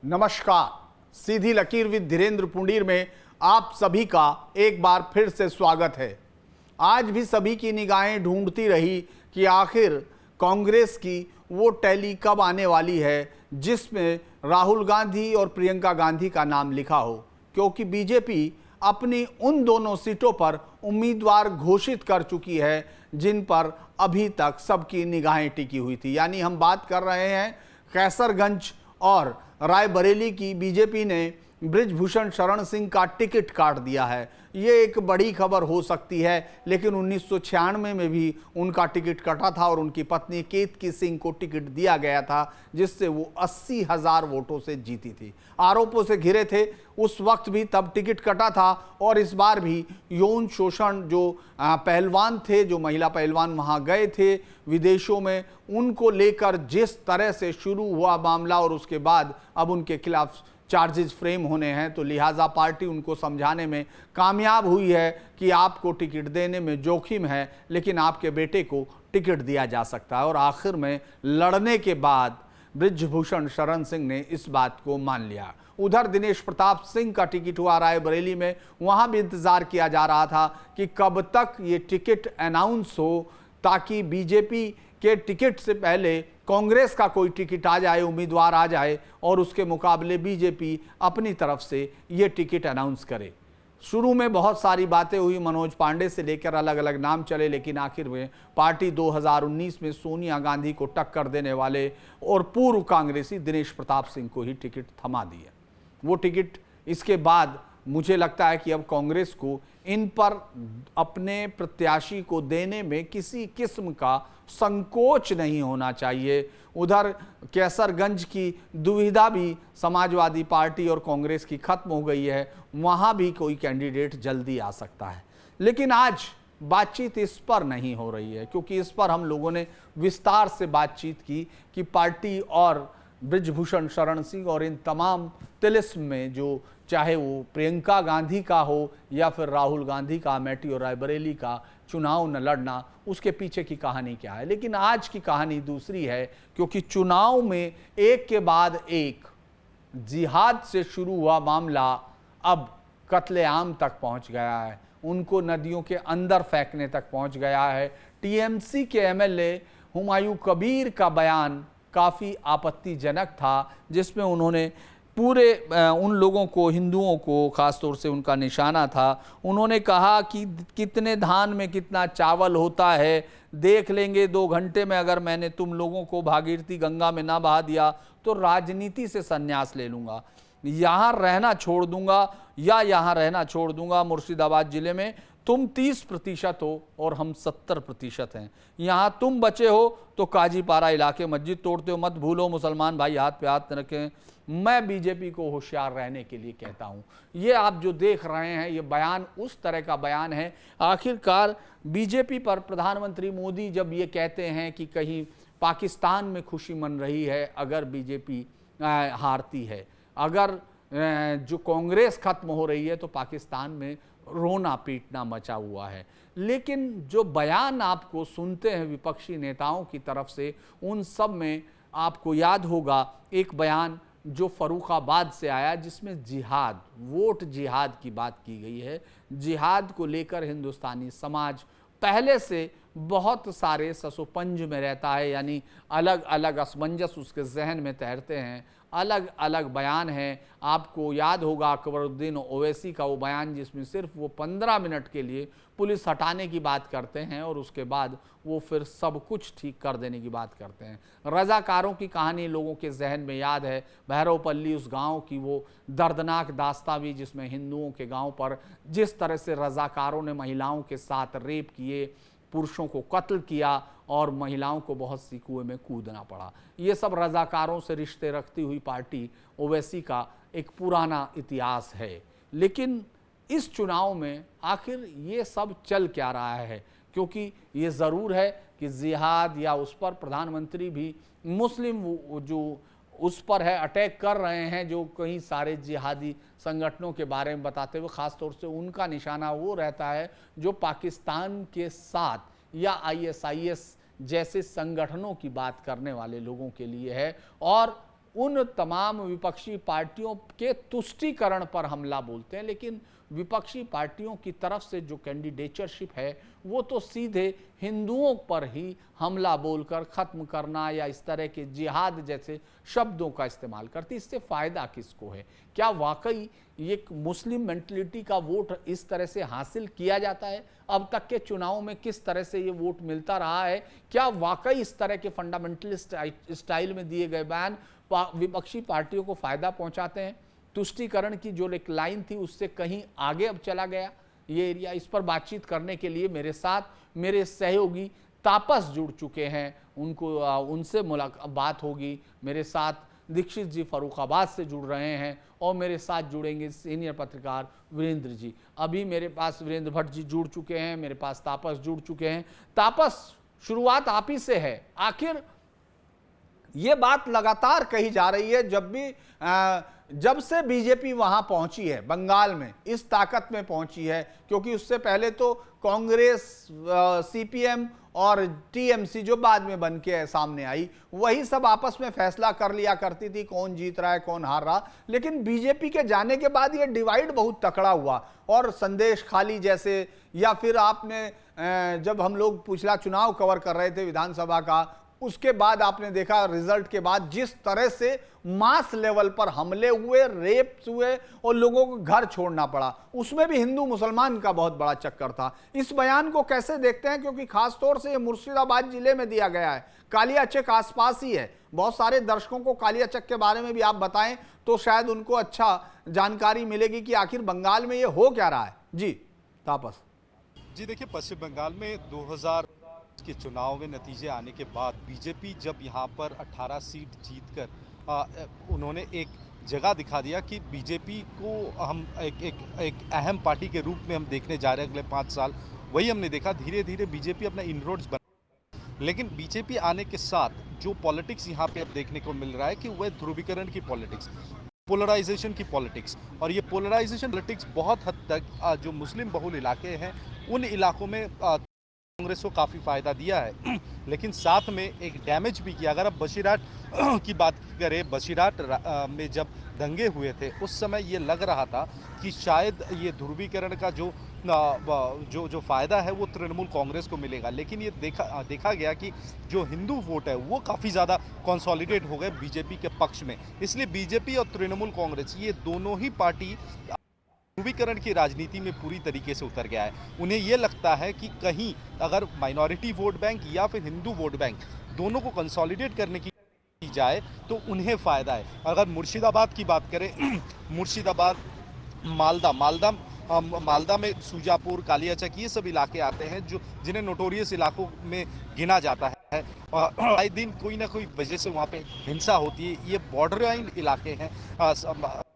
नमस्कार, सीधी लकीर विद धीरेन्द्र पुंडीर में आप सभी का एक बार फिर से स्वागत है। आज भी सभी की निगाहें ढूंढती रही कि आखिर कांग्रेस की वो टैली कब आने वाली है जिसमें राहुल गांधी और प्रियंका गांधी का नाम लिखा हो, क्योंकि बीजेपी अपनी उन दोनों सीटों पर उम्मीदवार घोषित कर चुकी है जिन पर अभी तक सबकी निगाहें टिकी हुई थी। यानी हम बात कर रहे हैं कैसरगंज और रायबरेली की। बीजेपी ने बृजभूषण शरण सिंह का टिकट काट दिया है। ये एक बड़ी खबर हो सकती है, लेकिन 1996 में भी उनका टिकट कटा था और उनकी पत्नी केतकी सिंह को टिकट दिया गया था, जिससे वो 80,000 वोटों से जीती थी। आरोपों से घिरे थे उस वक्त भी, तब टिकट कटा था। और इस बार भी यौन शोषण, जो पहलवान थे, जो महिला पहलवान वहां गए थे विदेशों में, उनको लेकर जिस तरह से शुरू हुआ मामला और उसके बाद अब उनके खिलाफ चार्जेस फ्रेम होने हैं, तो लिहाजा पार्टी उनको समझाने में कामयाब हुई है कि आपको टिकट देने में जोखिम है, लेकिन आपके बेटे को टिकट दिया जा सकता है। और आखिर में लड़ने के बाद बृजभूषण शरण सिंह ने इस बात को मान लिया। उधर दिनेश प्रताप सिंह का टिकट हुआ रायबरेली में। वहां भी इंतजार किया जा रहा था कि कब तक ये टिकट अनाउंस हो, ताकि बीजेपी के टिकट से पहले कांग्रेस का कोई टिकट आ जाए, उम्मीदवार आ जाए, और उसके मुकाबले बीजेपी अपनी तरफ से ये टिकट अनाउंस करे। शुरू में बहुत सारी बातें हुई, मनोज पांडे से लेकर अलग अलग नाम चले, लेकिन आखिर में पार्टी 2019 में सोनिया गांधी को टक्कर देने वाले और पूर्व कांग्रेसी दिनेश प्रताप सिंह को ही टिकट थमा दिया। वो टिकट इसके बाद मुझे लगता है कि अब कांग्रेस को इन पर अपने प्रत्याशी को देने में किसी किस्म का संकोच नहीं होना चाहिए। उधर कैसरगंज की दुविधा भी समाजवादी पार्टी और कांग्रेस की खत्म हो गई है, वहां भी कोई कैंडिडेट जल्दी आ सकता है। लेकिन आज बातचीत इस पर नहीं हो रही है, क्योंकि इस पर हम लोगों ने विस्तार से बातचीत की कि पार्टी और बृजभूषण शरण सिंह और इन तमाम तिलिस्म में, जो चाहे वो प्रियंका गांधी का हो या फिर राहुल गांधी का अमेठी और रायबरेली का चुनाव न लड़ना, उसके पीछे की कहानी क्या है। लेकिन आज की कहानी दूसरी है, क्योंकि चुनाव में एक के बाद एक जिहाद से शुरू हुआ मामला अब कत्लेआम तक पहुंच गया है, उनको नदियों के अंदर फेंकने तक पहुंच गया है। टीएमसी के एमएलए हुमायूं कबीर का बयान काफ़ी आपत्तिजनक था, जिसमें उन्होंने पूरे उन लोगों को, हिंदुओं को खासतौर से उनका निशाना था। उन्होंने कहा कि कितने धान में कितना चावल होता है, देख लेंगे 2 घंटे में। अगर मैंने तुम लोगों को भागीरथी गंगा में ना बहा दिया तो राजनीति से संन्यास ले लूँगा, यहाँ रहना छोड़ दूंगा या यहाँ रहना छोड़ दूंगा। मुर्शिदाबाद जिले में तुम 30% हो और हम 70% हैं। यहाँ तुम बचे हो तो काजीपारा इलाके मस्जिद तोड़ते हो, मत भूलो मुसलमान भाई हाथ पे हाथ रखें। मैं बीजेपी को होशियार रहने के लिए कहता हूँ। ये आप जो देख रहे हैं, ये बयान उस तरह का बयान है। आखिरकार बीजेपी पर प्रधानमंत्री मोदी जब ये कहते हैं कि कहीं पाकिस्तान में खुशी मन रही है अगर बीजेपी हारती है, अगर जो कांग्रेस खत्म हो रही है, तो पाकिस्तान में रोना पीटना मचा हुआ है। लेकिन जो बयान आपको सुनते हैं विपक्षी नेताओं की तरफ से, उन सब में आपको याद होगा एक बयान जो फर्रुखाबाद से आया, जिसमें जिहाद, वोट जिहाद की बात की गई है। जिहाद को लेकर हिंदुस्तानी समाज पहले से बहुत सारे ससोपंज में रहता है, यानी अलग अलग असमंजस उसके जहन में तैरते हैं, अलग अलग बयान हैं। आपको याद होगा अकबरुद्दीन ओवैसी का वो बयान, जिसमें सिर्फ वो 15 मिनट के लिए पुलिस हटाने की बात करते हैं और उसके बाद वो फिर सब कुछ ठीक कर देने की बात करते हैं। रजाकारों की कहानी लोगों के जहन में याद है, भैरवपल्ली उस गांव की वो दर्दनाक दास्तां भी, जिसमें हिंदुओं के गांव पर जिस तरह से रजाकारों ने महिलाओं के साथ रेप किए, पुरुषों को कत्ल किया और महिलाओं को बहुत सी कुएं में कूदना पड़ा। ये सब रजाकारों से रिश्ते रखती हुई पार्टी ओवैसी का एक पुराना इतिहास है। लेकिन इस चुनाव में आखिर ये सब चल क्या रहा है, क्योंकि ये ज़रूर है कि जिहाद या उस पर प्रधानमंत्री भी मुस्लिम जो उस पर है अटैक कर रहे हैं, जो कई सारे जिहादी संगठनों के बारे में बताते हुए, ख़ास तौर से उनका निशाना वो रहता है जो पाकिस्तान के साथ या आईएसआईएस जैसे संगठनों की बात करने वाले लोगों के लिए है। और उन तमाम विपक्षी पार्टियों के तुष्टीकरण पर हमला बोलते हैं, लेकिन विपक्षी पार्टियों की तरफ से जो कैंडिडेटरशिप है वो तो सीधे हिंदुओं पर ही हमला बोलकर ख़त्म करना या इस तरह के जिहाद जैसे शब्दों का इस्तेमाल करती। इससे फ़ायदा किसको है? क्या वाकई एक मुस्लिम मेंटलिटी का वोट इस तरह से हासिल किया जाता है? अब तक के चुनाव में किस तरह से ये वोट मिलता रहा है? क्या वाकई इस तरह के फंडामेंटलिस्ट स्टाइल में दिए गए बयान विपक्षी पार्टियों को फ़ायदा पहुंचाते हैं? तुष्टीकरण की जो एक लाइन थी उससे कहीं आगे अब चला गया ये एरिया। इस पर बातचीत करने के लिए मेरे साथ मेरे सहयोगी तापस जुड़ चुके हैं, उनसे मुलाकात होगी। मेरे साथ दीक्षित जी फर्रुखाबाद से जुड़ रहे हैं और मेरे साथ जुड़ेंगे सीनियर पत्रकार वीरेंद्र जी। अभी मेरे पास वीरेंद्र भट्ट जी जुड़ चुके हैं, मेरे पास तापस जुड़ चुके हैं। तापस, शुरुआत आप ही से है। आखिर ये बात लगातार कही जा रही है, जब से बीजेपी वहां पहुंची है बंगाल में, इस ताकत में पहुंची है, क्योंकि उससे पहले तो कांग्रेस, सीपीएम और टीएमसी जो बाद में बन के सामने आई, वही सब आपस में फैसला कर लिया करती थी कौन जीत रहा है कौन हार रहा। लेकिन बीजेपी के जाने के बाद ये डिवाइड बहुत तकड़ा हुआ। और संदेश खाली जैसे, या फिर आपने जब हम लोग पिछला चुनाव कवर कर रहे थे विधानसभा का, उसके बाद आपने देखा रिजल्ट के बाद जिस तरह से मास लेवल पर हमले हुए, रेप्स हुए और लोगों को घर छोड़ना पड़ा, उसमें भी हिंदू मुसलमान का बहुत बड़ा चक्कर था। इस बयान को कैसे देखते हैं? क्योंकि खासतौर से ये मुर्शिदाबाद जिले में दिया गया है, कालियाचक आसपास ही है। बहुत सारे दर्शकों को कालियाचक के बारे में भी आप बताएं तो शायद उनको अच्छा जानकारी मिलेगी कि आखिर बंगाल में ये हो क्या रहा है। जी तापस जी, देखिए पश्चिम बंगाल में 2000 के चुनाव में नतीजे आने के बाद बीजेपी जब यहाँ पर 18 सीट जीतकर उन्होंने एक जगह दिखा दिया कि बीजेपी को हम एक अहम पार्टी के रूप में हम देखने जा रहे हैं अगले 5 साल। वही हमने देखा, धीरे धीरे बीजेपी अपना इनरोड्स बना। लेकिन बीजेपी आने के साथ जो पॉलिटिक्स यहाँ पे अब देखने को मिल रहा है कि वह ध्रुवीकरण की पॉलिटिक्स, पोलराइजेशन की पॉलिटिक्स। और ये पोलराइजेशन पॉलिटिक्स बहुत हद तक जो मुस्लिम बहुल इलाके हैं उन इलाकों में कांग्रेस को काफ़ी फ़ायदा दिया है, लेकिन साथ में एक डैमेज भी किया। अगर आप बशीराट की बात करें, बशीराट में जब दंगे हुए थे उस समय ये लग रहा था कि शायद ये ध्रुवीकरण का जो फ़ायदा है वो तृणमूल कांग्रेस को मिलेगा। लेकिन ये देखा गया कि जो हिंदू वोट है वो काफ़ी ज़्यादा कंसोलिडेट हो गए बीजेपी के पक्ष में। इसलिए बीजेपी और तृणमूल कांग्रेस ये दोनों ही पार्टी ध्रुवीकरण की राजनीति में पूरी तरीके से उतर गया है। उन्हें यह लगता है कि कहीं अगर माइनॉरिटी वोट बैंक या फिर हिंदू वोट बैंक दोनों को कंसोलिडेट करने की जाए तो उन्हें फ़ायदा है। अगर मुर्शिदाबाद की बात करें, मुर्शिदाबाद, मालदा में सूजापुर, कालियाचक, ये सब इलाके आते हैं जो जिन्हें नोटोरियस इलाकों में गिना जाता है। आए दिन कोई ना कोई वजह से वहाँ पे हिंसा होती है। ये बॉर्डर लाइन इलाके हैं,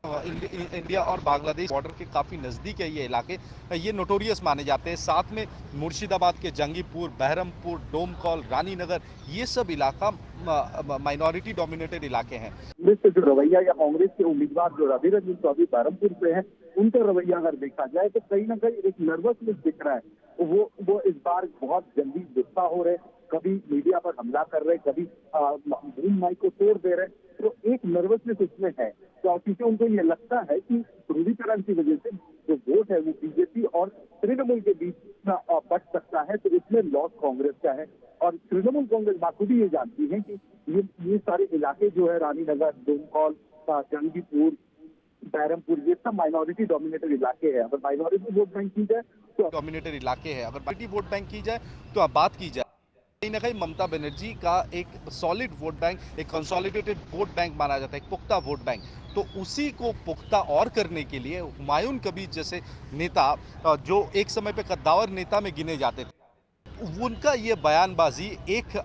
इंडिया और बांग्लादेश बॉर्डर के काफ़ी नज़दीक है ये इलाके, ये नोटोरियस माने जाते हैं। साथ में मुर्शिदाबाद के जंगीपुर, बहरमपुर, डोमकौल, रानीनगर, ये सब इलाका माइनॉरिटी डोमिनेटेड इलाके हैं। कांग्रेस से जो रवैया या कांग्रेस के उम्मीदवार जो रवि रंजन चौधरी बहरमपुर से हैं, उनका रवैया अगर देखा जाए तो कहीं ना कहीं एक नर्वसनेस दिख रहा है। वो इस बार बहुत जल्दी गुस्सा हो रहे, कभी मीडिया पर हमला कर रहे, कभी बूम माइक को तोड़ दे रहे। तो एक नर्वसनेस उसमें है, तो क्योंकि उनको ये लगता है कि ध्रुवीकरण की वजह से जो वोट है वो बीजेपी और तृणमूल के बीच बट सकता है, तो इसमें लॉस कांग्रेस का है। और तृणमूल कांग्रेस बाखुदी ये जानती है कि ये सारे इलाके जो है, रानीनगर, डोमकौल, जंगीपुर, बहरमपुर, ये सब माइनॉरिटी डोमिनेटेड इलाके हैं। अगर माइनॉरिटी वोट बैंक की जाए तो डोमिनेटेड इलाके हैं, अगर माइनॉरिटी वोट बैंक की जाए तो आप बात की जाए कहीं ना कहीं ममता बनर्जी का एक सॉलिड वोट बैंक, एक कंसोलिडेटेड वोट बैंक माना जाता है, एक पुख्ता वोट बैंक। तो उसी को पुख्ता और करने के लिए हुमायूं कबीर जैसे नेता जो एक समय पे कद्दावर नेता में गिने जाते थे, उनका ये बयानबाजी एक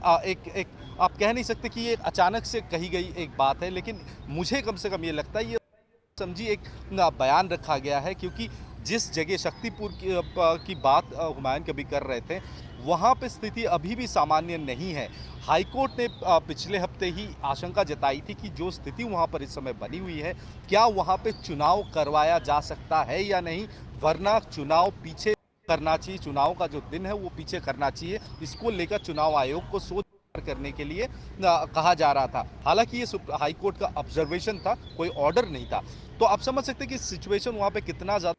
आप कह नहीं सकते कि ये अचानक से कही गई एक बात है, लेकिन मुझे कम से कम ये लगता है ये समझी एक बयान रखा गया है। क्योंकि जिस जगह शक्तिपुर की बात हुमायूं कबीर कर रहे थे वहाँ पे स्थिति अभी भी सामान्य नहीं है। हाईकोर्ट ने पिछले हफ्ते ही आशंका जताई थी कि जो स्थिति वहाँ पर इस समय बनी हुई है, क्या वहाँ पे चुनाव करवाया जा सकता है या नहीं, वरना चुनाव पीछे करना चाहिए, चुनाव का जो दिन है वो पीछे करना चाहिए। इसको लेकर चुनाव आयोग को सोच करने के लिए कहा जा रहा था। हालांकि ये हाई कोर्ट का ऑब्जर्वेशन था, कोई ऑर्डर नहीं था। तो आप समझ सकते हैं कि सिचुएशन वहाँ पे कितना ज़्यादा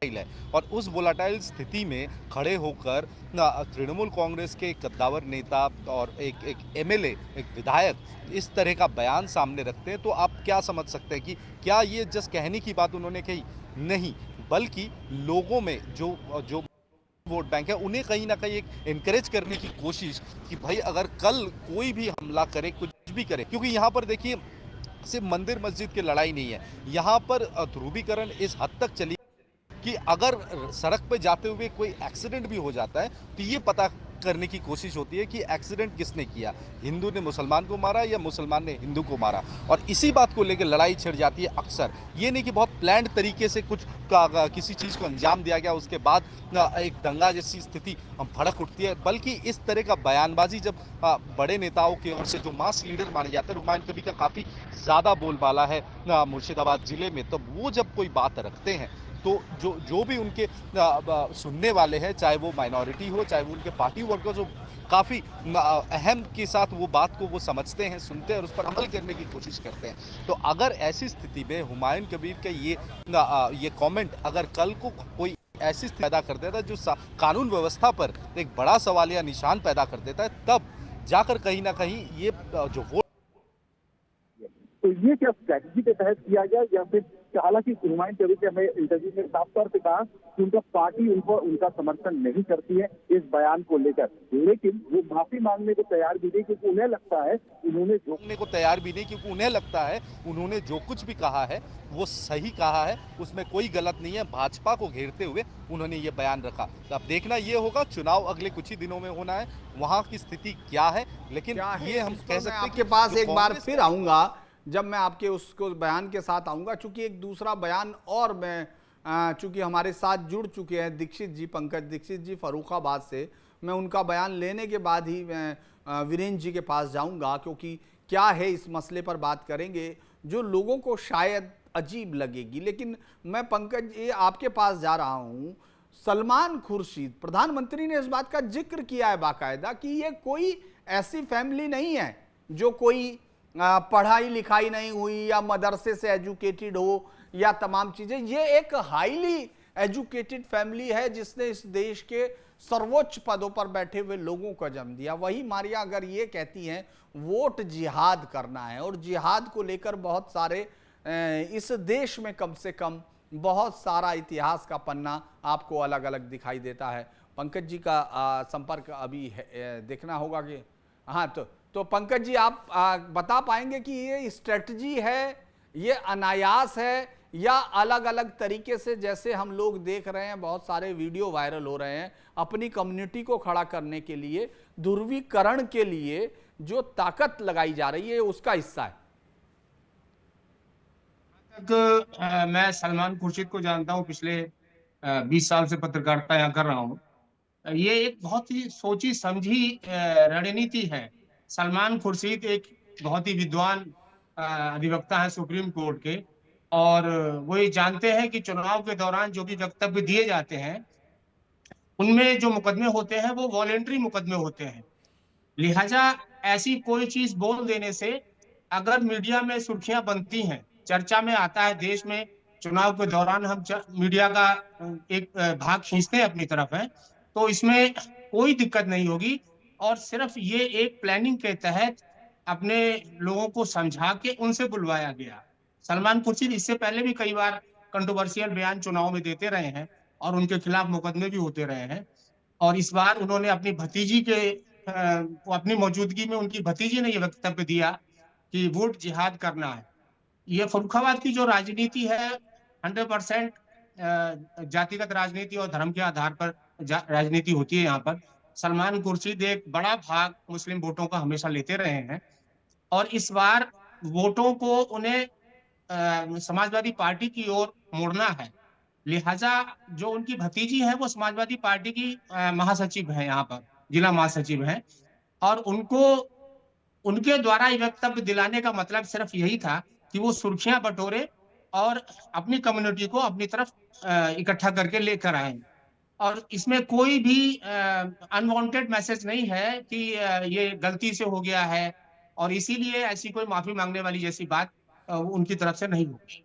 है। और उस वोलाटाइल स्थिति में खड़े होकर तृणमूल कांग्रेस के एक कद्दावर नेता और एक एमएलए, एक विधायक इस तरह का बयान सामने रखते हैं, तो आप क्या समझ सकते हैं कि क्या ये जस्ट कहने की बात उन्होंने कही? नहीं, बल्कि लोगों में जो जो वोट बैंक है उन्हें कहीं ना कहीं एक एनकरेज करने की कोशिश कि भाई अगर कल कोई भी हमला करे, कुछ भी करे, क्योंकि यहाँ पर देखिए सिर्फ मंदिर मस्जिद की लड़ाई नहीं है, यहाँ पर ध्रुवीकरण इस हद तक चली कि अगर सड़क पे जाते हुए कोई एक्सीडेंट भी हो जाता है तो ये पता करने की कोशिश होती है कि एक्सीडेंट किसने किया, हिंदू ने मुसलमान को मारा या मुसलमान ने हिंदू को मारा, और इसी बात को लेकर लड़ाई छिड़ जाती है अक्सर। ये नहीं कि बहुत प्लान्ड तरीके से कुछ किसी चीज़ को अंजाम दिया गया, उसके बाद एक दंगा जैसी स्थिति भड़क उठती है, बल्कि इस तरह का बयानबाजी जब बड़े नेताओं की ओर से जो मास लीडर माने जाते हैं, हुमायूं कबीर का काफ़ी ज़्यादा बोलबाला है मुर्शिदाबाद ज़िले में, तब वो जब कोई बात रखते हैं तो जो भी उनके सुनने वाले हैं, चाहे वो माइनॉरिटी हो, चाहे वो उनके पार्टी वर्कर्स हो, काफ़ी अहम के साथ वो बात को वो समझते हैं, सुनते हैं और उस पर अमल करने की कोशिश करते हैं। तो अगर ऐसी स्थिति में हुमायूं कबीर का ये कमेंट अगर कल को कोई ऐसी स्थिति पैदा कर देता है जो कानून व्यवस्था पर एक बड़ा सवालिया निशान पैदा कर देता है, तब जाकर कहीं ना कहीं ये जो वोट, तो ये क्या स्ट्रैटेजी के तहत किया गया या फिर? हालांकि हुमायूं कबीर ने हमें इंटरव्यू में साफ तौर पे कहा कि उनका पार्टी उनका समर्थन नहीं करती है इस बयान को लेकर, लेकिन वो माफी मांगने को तैयार भी नहीं, क्योंकि उन्हें लगता है उन्होंने जो कुछ भी कहा है वो सही कहा है, उसमें कोई गलत नहीं है। भाजपा को घेरते हुए उन्होंने ये बयान रखा। तो अब देखना ये होगा, चुनाव अगले कुछ ही दिनों में होना है, वहाँ की स्थिति क्या है, लेकिन ये हम कह सकते हैं आपके पास एक बार फिर आऊंगा जब मैं आपके उसको बयान के साथ आऊंगा, चूंकि एक दूसरा बयान और मैं चूंकि हमारे साथ जुड़ चुके हैं दीक्षित जी, पंकज दीक्षित जी फर्रुखाबाद से, मैं उनका बयान लेने के बाद ही मैं वीरेंद्र जी के पास जाऊंगा, क्योंकि क्या है इस मसले पर बात करेंगे जो लोगों को शायद अजीब लगेगी। लेकिन मैं पंकज ये आपके पास जा रहा हूँ। सलमान खुर्शीद, प्रधानमंत्री ने इस बात का जिक्र किया है बाकायदा कि ये कोई ऐसी फैमिली नहीं है जो कोई पढ़ाई लिखाई नहीं हुई या मदरसे से एजुकेटेड हो या तमाम चीजें, ये एक हाईली एजुकेटेड फैमिली है जिसने इस देश के सर्वोच्च पदों पर बैठे हुए लोगों को जन्म दिया। वही मारिया अगर ये कहती हैं वोट जिहाद करना है, और जिहाद को लेकर बहुत सारे इस देश में कम से कम बहुत सारा इतिहास का पन्ना आपको अलग अलग दिखाई देता है। पंकज जी का संपर्क अभी देखना होगा कि हाँ, तो पंकज जी आप बता पाएंगे कि ये स्ट्रेटजी है, ये अनायास है, या अलग अलग तरीके से, जैसे हम लोग देख रहे हैं बहुत सारे वीडियो वायरल हो रहे हैं, अपनी कम्युनिटी को खड़ा करने के लिए, ध्रुवीकरण के लिए जो ताकत लगाई जा रही है उसका हिस्सा है? मैं सलमान खुर्शीद को जानता हूं, पिछले 20 साल से पत्रकारिता यहाँ कर रहा हूँ। ये एक बहुत ही सोची समझी रणनीति है। सलमान खुर्शीद एक बहुत ही विद्वान अधिवक्ता है सुप्रीम कोर्ट के, और वो ये जानते हैं कि चुनाव के दौरान जो भी वक्तव्य दिए जाते हैं उनमें जो मुकदमे होते हैं वो वॉलेंट्री मुकदमे होते हैं। लिहाजा ऐसी कोई चीज बोल देने से अगर मीडिया में सुर्खियां बनती हैं, चर्चा में आता है, देश में चुनाव के दौरान हम मीडिया का एक भाग खींचते हैं अपनी तरफ है, तो इसमें कोई दिक्कत नहीं होगी। और सिर्फ ये एक प्लानिंग के तहत अपने लोगों को समझा के उनसे बुलवाया गया। सलमान खुर्शीद इससे पहले भी कई बार कंट्रोवर्शियल बयान चुनाव में देते रहे हैं और उनके खिलाफ मुकदमे भी होते रहे हैं। और इस बार उन्होंने अपनी भतीजी के अपनी मौजूदगी में उनकी भतीजी ने ये वक्तव्य दिया कि वोट जिहाद करना है। ये फर्रुखाबाद की जो राजनीति है 100% जातिगत राजनीति और धर्म के आधार पर राजनीति होती है। यहाँ पर सलमान खुर्शीद एक बड़ा भाग मुस्लिम वोटों का हमेशा लेते रहे हैं, और इस बार वोटों को उन्हें समाजवादी पार्टी की ओर मोड़ना है। लिहाजा जो उनकी भतीजी है वो समाजवादी पार्टी की महासचिव है, यहाँ पर जिला महासचिव है, और उनको उनके द्वारा ये वक्तव्य दिलाने का मतलब सिर्फ यही था कि वो सुर्खियां बटोरे और अपनी कम्युनिटी को अपनी तरफ इकट्ठा करके लेकर आए। और इसमें कोई भी अनवांटेड मैसेज नहीं है कि ये गलती से हो गया है, और इसीलिए ऐसी कोई माफी मांगने वाली जैसी बात उनकी तरफ से नहीं होगी।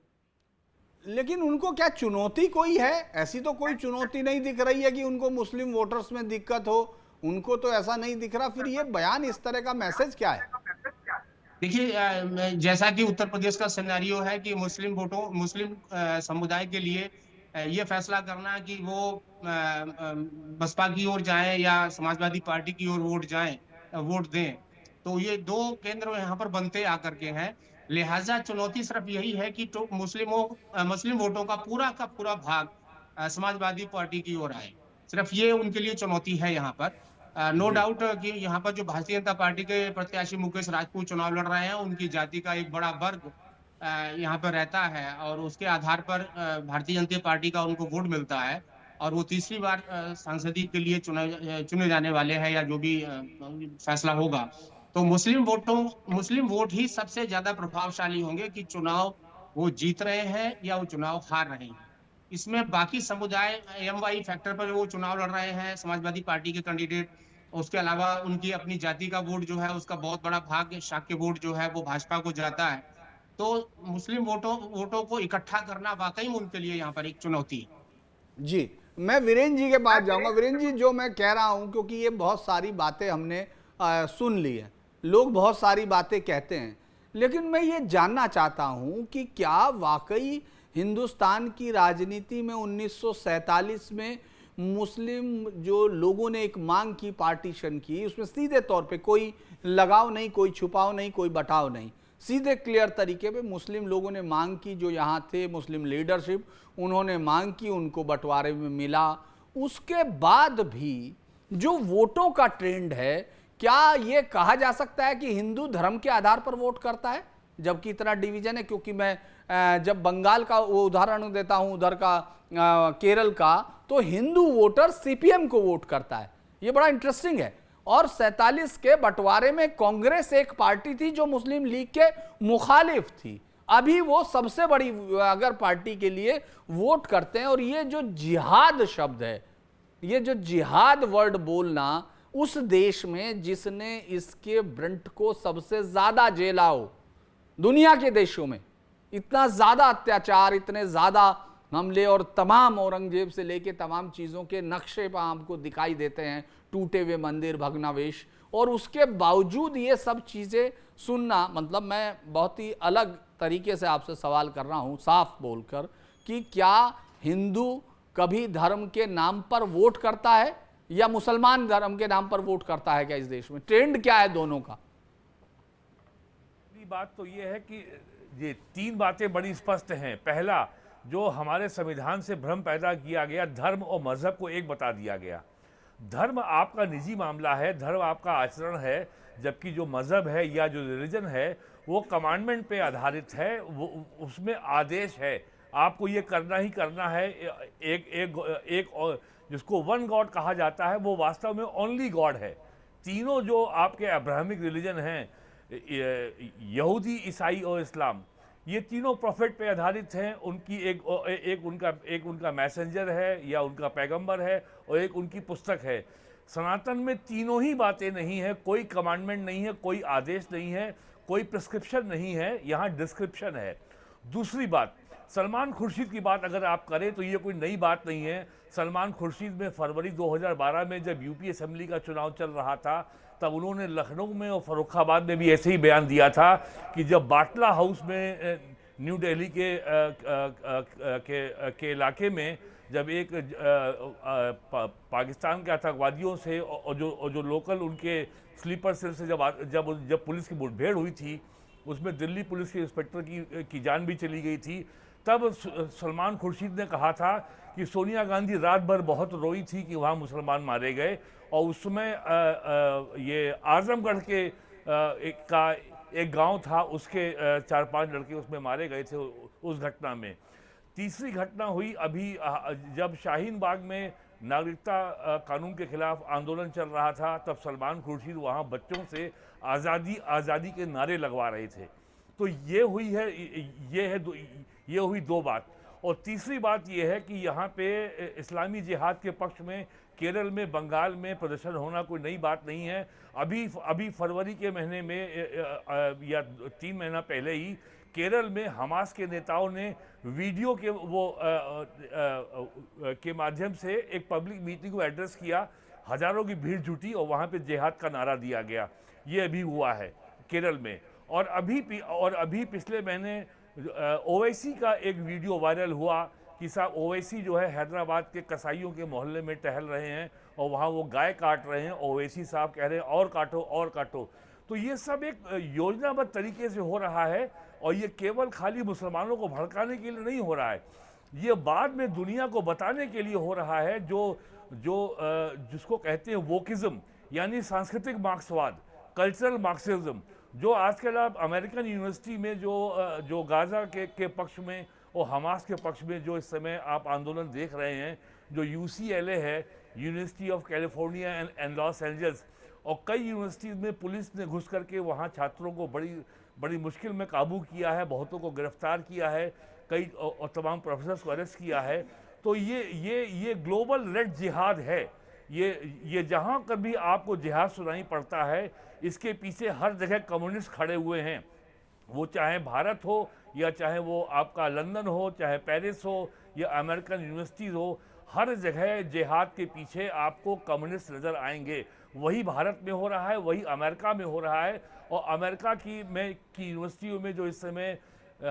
लेकिन उनको क्या चुनौती कोई है? ऐसी तो कोई चुनौती नहीं दिख रही है कि उनको मुस्लिम वोटर्स में दिक्कत हो, उनको तो ऐसा नहीं दिख रहा। फिर ये बयान, इस तरह का मैसेज क्या है? देखिए, जैसा कि उत्तर प्रदेश का सिनेरियो है कि मुस्लिम समुदाय के लिए ये फैसला करना कि वो बसपा की ओर जाएं या समाजवादी पार्टी की ओर वोट दें, तो ये दो केंद्र यहाँ पर बनते आकर के हैं। लिहाजा चुनौती सिर्फ यही है कि तो मुस्लिम वोटों का पूरा भाग समाजवादी पार्टी की ओर आए। सिर्फ ये उनके लिए चुनौती है यहाँ पर। नो जी। डाउट कि यहाँ पर जो भारतीय जनता पार्टी के प्रत्याशी मुकेश राजपूत चुनाव लड़ रहे हैं, उनकी जाति का एक बड़ा वर्ग यहाँ पर रहता है, और उसके आधार पर भारतीय जनता पार्टी का उनको वोट मिलता है, और वो तीसरी बार सांसदीय के लिए चुने जाने वाले हैं, या जो भी फैसला होगा। तो मुस्लिम वोट ही सबसे ज्यादा प्रभावशाली होंगे कि चुनाव वो जीत रहे हैं या वो चुनाव हार रहे हैं। इसमें बाकी समुदाय एमवाई फैक्टर पर वो चुनाव लड़ रहे हैं, समाजवादी पार्टी के कैंडिडेट, उसके अलावा उनकी अपनी जाति का वोट जो है उसका बहुत बड़ा भाग शाक्य वोट जो है वो भाजपा को जाता है। तो मुस्लिम वोटों को इकट्ठा करना वाकई में उनके लिए यहाँ पर एक चुनौती है। जी, मैं वीरेंद्र जी के पास जाऊंगा। वीरेंद्र जी, जो मैं कह रहा हूं, क्योंकि ये बहुत सारी बातें हमने सुन ली है, लोग बहुत सारी बातें कहते हैं, लेकिन मैं ये जानना चाहता हूं कि क्या वाकई हिंदुस्तान की राजनीति में 1947 में मुस्लिम जो लोगों ने एक मांग की, पार्टीशन की, उसमें सीधे तौर पे कोई लगाव नहीं, कोई छुपाव नहीं, कोई बटाव नहीं, सीधे क्लियर तरीके पे मुस्लिम लोगों ने मांग की, जो यहाँ थे मुस्लिम लीडरशिप, उन्होंने मांग की, उनको बंटवारे में मिला। उसके बाद भी जो वोटों का ट्रेंड है, क्या ये कहा जा सकता है कि हिंदू धर्म के आधार पर वोट करता है, जबकि इतना डिवीजन है? क्योंकि मैं जब बंगाल का वो उदाहरण देता हूं, उधर का केरल का, तो हिंदू वोटर सीपीएम को वोट करता है। ये बड़ा इंटरेस्टिंग है। और 47 के बंटवारे में कांग्रेस एक पार्टी थी जो मुस्लिम लीग के मुखालिफ थी, अभी वो सबसे बड़ी अगर पार्टी के लिए वोट करते हैं। और ये जो जिहाद शब्द है, ये जो जिहाद वर्ड बोलना, उस देश में जिसने इसके ब्रंट को सबसे ज्यादा झेला हो दुनिया के देशों में, इतना ज्यादा अत्याचार, इतने ज्यादा हमले, और तमाम औरंगजेब से लेके तमाम चीजों के नक्शे पर आपको दिखाई देते हैं, टूटे हुए मंदिर, भग्नावेश, और उसके बावजूद ये सब चीजें सुनना, मतलब मैं बहुत ही अलग तरीके से आपसे सवाल कर रहा हूं, साफ बोलकर, कि क्या हिंदू कभी धर्म के नाम पर वोट करता है या मुसलमान धर्म के नाम पर वोट करता है? क्या इस देश में ट्रेंड क्या है दोनों का? बात तो ये है कि ये तीन बातें बड़ी स्पष्ट हैं। पहला, जो हमारे संविधान से भ्रम पैदा किया गया, धर्म और मजहब को एक बता दिया गया। धर्म आपका निजी मामला है, धर्म आपका आचरण है, जबकि जो मजहब है या जो रिलीजन है वो कमांडमेंट पे आधारित है, वो उसमें आदेश है, आपको ये करना ही करना है। एक जिसको वन गॉड कहा जाता है वो वास्तव में ओनली गॉड है। तीनों जो आपके अब्राहमिक रिलीजन हैं, यहूदी, ईसाई और इस्लाम, ये तीनों प्रॉफिट पे आधारित हैं। उनकी एक उनका मैसेंजर है या उनका पैगंबर है, और एक उनकी पुस्तक है। सनातन में तीनों ही बातें नहीं है, कोई कमांडमेंट नहीं है, कोई आदेश नहीं है, कोई प्रिस्क्रिप्शन नहीं है, यहाँ डिस्क्रिप्शन है। दूसरी बात, सलमान खुर्शीद की बात अगर आप करें तो ये कोई नई बात नहीं है। सलमान खुर्शीद में फरवरी 2012 में जब यूपी असेंबली का चुनाव चल रहा था, तब उन्होंने लखनऊ में और फर्रुखाबाद में भी ऐसे ही बयान दिया था कि जब बाटला हाउस में न्यू दिल्ली के इलाके में जब एक पाकिस्तान के आतंकवादियों से और जो लोकल उनके स्लीपर सेल से जब पुलिस की मुठभेड़ हुई थी, उसमें दिल्ली पुलिस के इंस्पेक्टर की जान भी चली गई थी, तब सलमान खुर्शीद ने कहा था कि सोनिया गांधी रात भर बहुत रोई थी कि वहाँ मुसलमान मारे गए। और उस समय ये आजमगढ़ के एक गांव था, उसके 4-5 लड़के उसमें मारे गए थे उस घटना में। तीसरी घटना हुई अभी जब शाहीन बाग में नागरिकता कानून के खिलाफ आंदोलन चल रहा था, तब सलमान खुर्शीद वहाँ बच्चों से आज़ादी आज़ादी के नारे लगवा रहे थे। तो ये हुई दो बात। और तीसरी बात यह है कि यहाँ पे इस्लामी जिहाद के पक्ष में केरल में, बंगाल में प्रदर्शन होना कोई नई बात नहीं है। अभी फरवरी के महीने में या 3 महीना पहले ही केरल में हमास के नेताओं ने वीडियो के के माध्यम से एक पब्लिक मीटिंग को एड्रेस किया, हजारों की भीड़ जुटी और वहाँ पे जिहाद का नारा दिया गया। ये अभी हुआ है केरल में। और अभी पिछले महीने ओवैसी का एक वीडियो वायरल हुआ कि साहब ओवैसी जो है हैदराबाद के कसाईयों के मोहल्ले में टहल रहे हैं और वहाँ वो गाय काट रहे हैं। ओवैसी साहब कह रहे हैं और काटो और काटो। तो ये सब एक योजनाबद्ध तरीके से हो रहा है और ये केवल खाली मुसलमानों को भड़काने के लिए नहीं हो रहा है, ये बाद में दुनिया को बताने के लिए हो रहा है जिसको कहते हैं वोकिज्म, यानी सांस्कृतिक मार्क्सवाद, कल्चरल मार्क्सिज्म, जो आजकल आप अमेरिकन यूनिवर्सिटी में जो गाजा के पक्ष में और हमास के पक्ष में जो इस समय आप आंदोलन देख रहे हैं, जो UCLA है, university of California and Los Angeles, और कई यूनिवर्सिटीज़ में पुलिस ने घुस करके वहाँ छात्रों को बड़ी मुश्किल में काबू किया है, बहुतों को गिरफ्तार किया है, कई और तमाम प्रोफेसर्स को अरेस्ट किया है। तो ये ग्लोबल रेड जिहाद है। ये जहाँ कभी आपको जिहाद सुनाई पड़ता है, इसके पीछे हर जगह कम्युनिस्ट खड़े हुए हैं, वो चाहे भारत हो या चाहे वो आपका लंदन हो, चाहे पेरिस हो या अमेरिकन यूनिवर्सिटीज़ हो, हर जगह जिहाद के पीछे आपको कम्युनिस्ट नज़र आएंगे। वही भारत में हो रहा है, वही अमेरिका में हो रहा है। और अमेरिका की यूनिवर्सिटियों में जो इस समय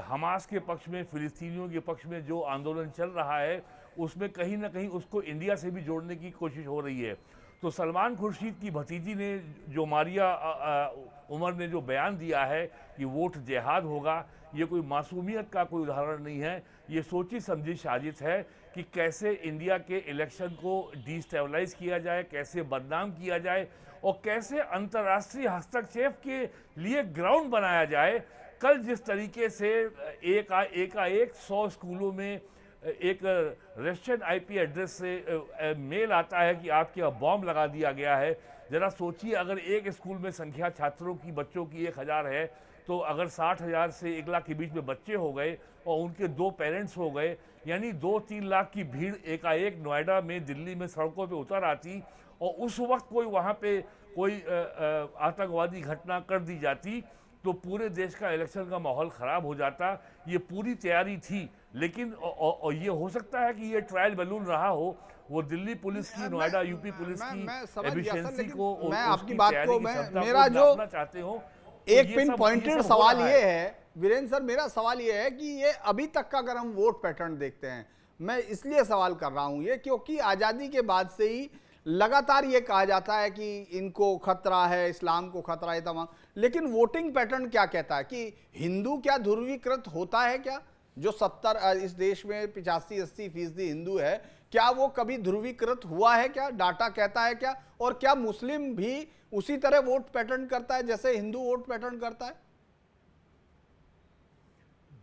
हमास के पक्ष में, फिलिस्तीनियों के पक्ष में जो आंदोलन चल रहा है, उसमें कहीं ना कहीं उसको इंडिया से भी जोड़ने की कोशिश हो रही है। तो सलमान खुर्शीद की भतीजी ने जो मारिया उमर ने जो बयान दिया है कि वोट जिहाद होगा, ये कोई मासूमियत का कोई उदाहरण नहीं है, ये सोची समझी साजिश है कि कैसे इंडिया के इलेक्शन को डिस्टेबलाइज किया जाए, कैसे बदनाम किया जाए और कैसे अंतर्राष्ट्रीय हस्तक्षेप के लिए ग्राउंड बनाया जाए। कल जिस तरीके से एक 100 स्कूलों में एक रशियन IP एड्रेस से मेल आता है कि आपके यहाँ बॉम्ब लगा दिया गया है, ज़रा सोचिए अगर एक स्कूल में संख्या छात्रों की, बच्चों की 1000 है, तो अगर 60,000 से 1 लाख के बीच में बच्चे हो गए और उनके 2 पेरेंट्स हो गए, यानी 2-3 लाख की भीड़ एकाएक नोएडा में, दिल्ली में सड़कों पे उतर आती और उस वक्त कोई वहाँ पे कोई आतंकवादी घटना कर दी जाती, तो पूरे देश का इलेक्शन का माहौल ख़राब हो जाता। ये पूरी तैयारी थी, लेकिन और ये हो सकता है कि ये ट्रायल बैलून रहा हो, वो दिल्ली पुलिस की, नोएडा यूपी पुलिस की एफिशिएंसी को, मैं आपकी बात को, मेरा जो चाहते हो एक पिन पॉइंटेड सवाल ये है वीरेंद्र सर, मेरा सवाल ये है कि ये अभी तक का अगर हम वोट पैटर्न देखते हैं, मैं इसलिए सवाल कर रहा हूं ये क्योंकि आज़ादी के बाद से ही लगातार ये कहा जाता है कि इनको खतरा है, इस्लाम को खतरा है तमाम, लेकिन वोटिंग पैटर्न क्या कहता है कि हिंदू क्या ध्रुवीकृत होता है क्या? जो 70 इस देश में 85-80% हिंदू है, क्या वो कभी ध्रुवीकृत हुआ है क्या? डाटा कहता है क्या? और क्या मुस्लिम भी उसी तरह वोट पैटर्न करता है जैसे हिंदू वोट पैटर्न करता है?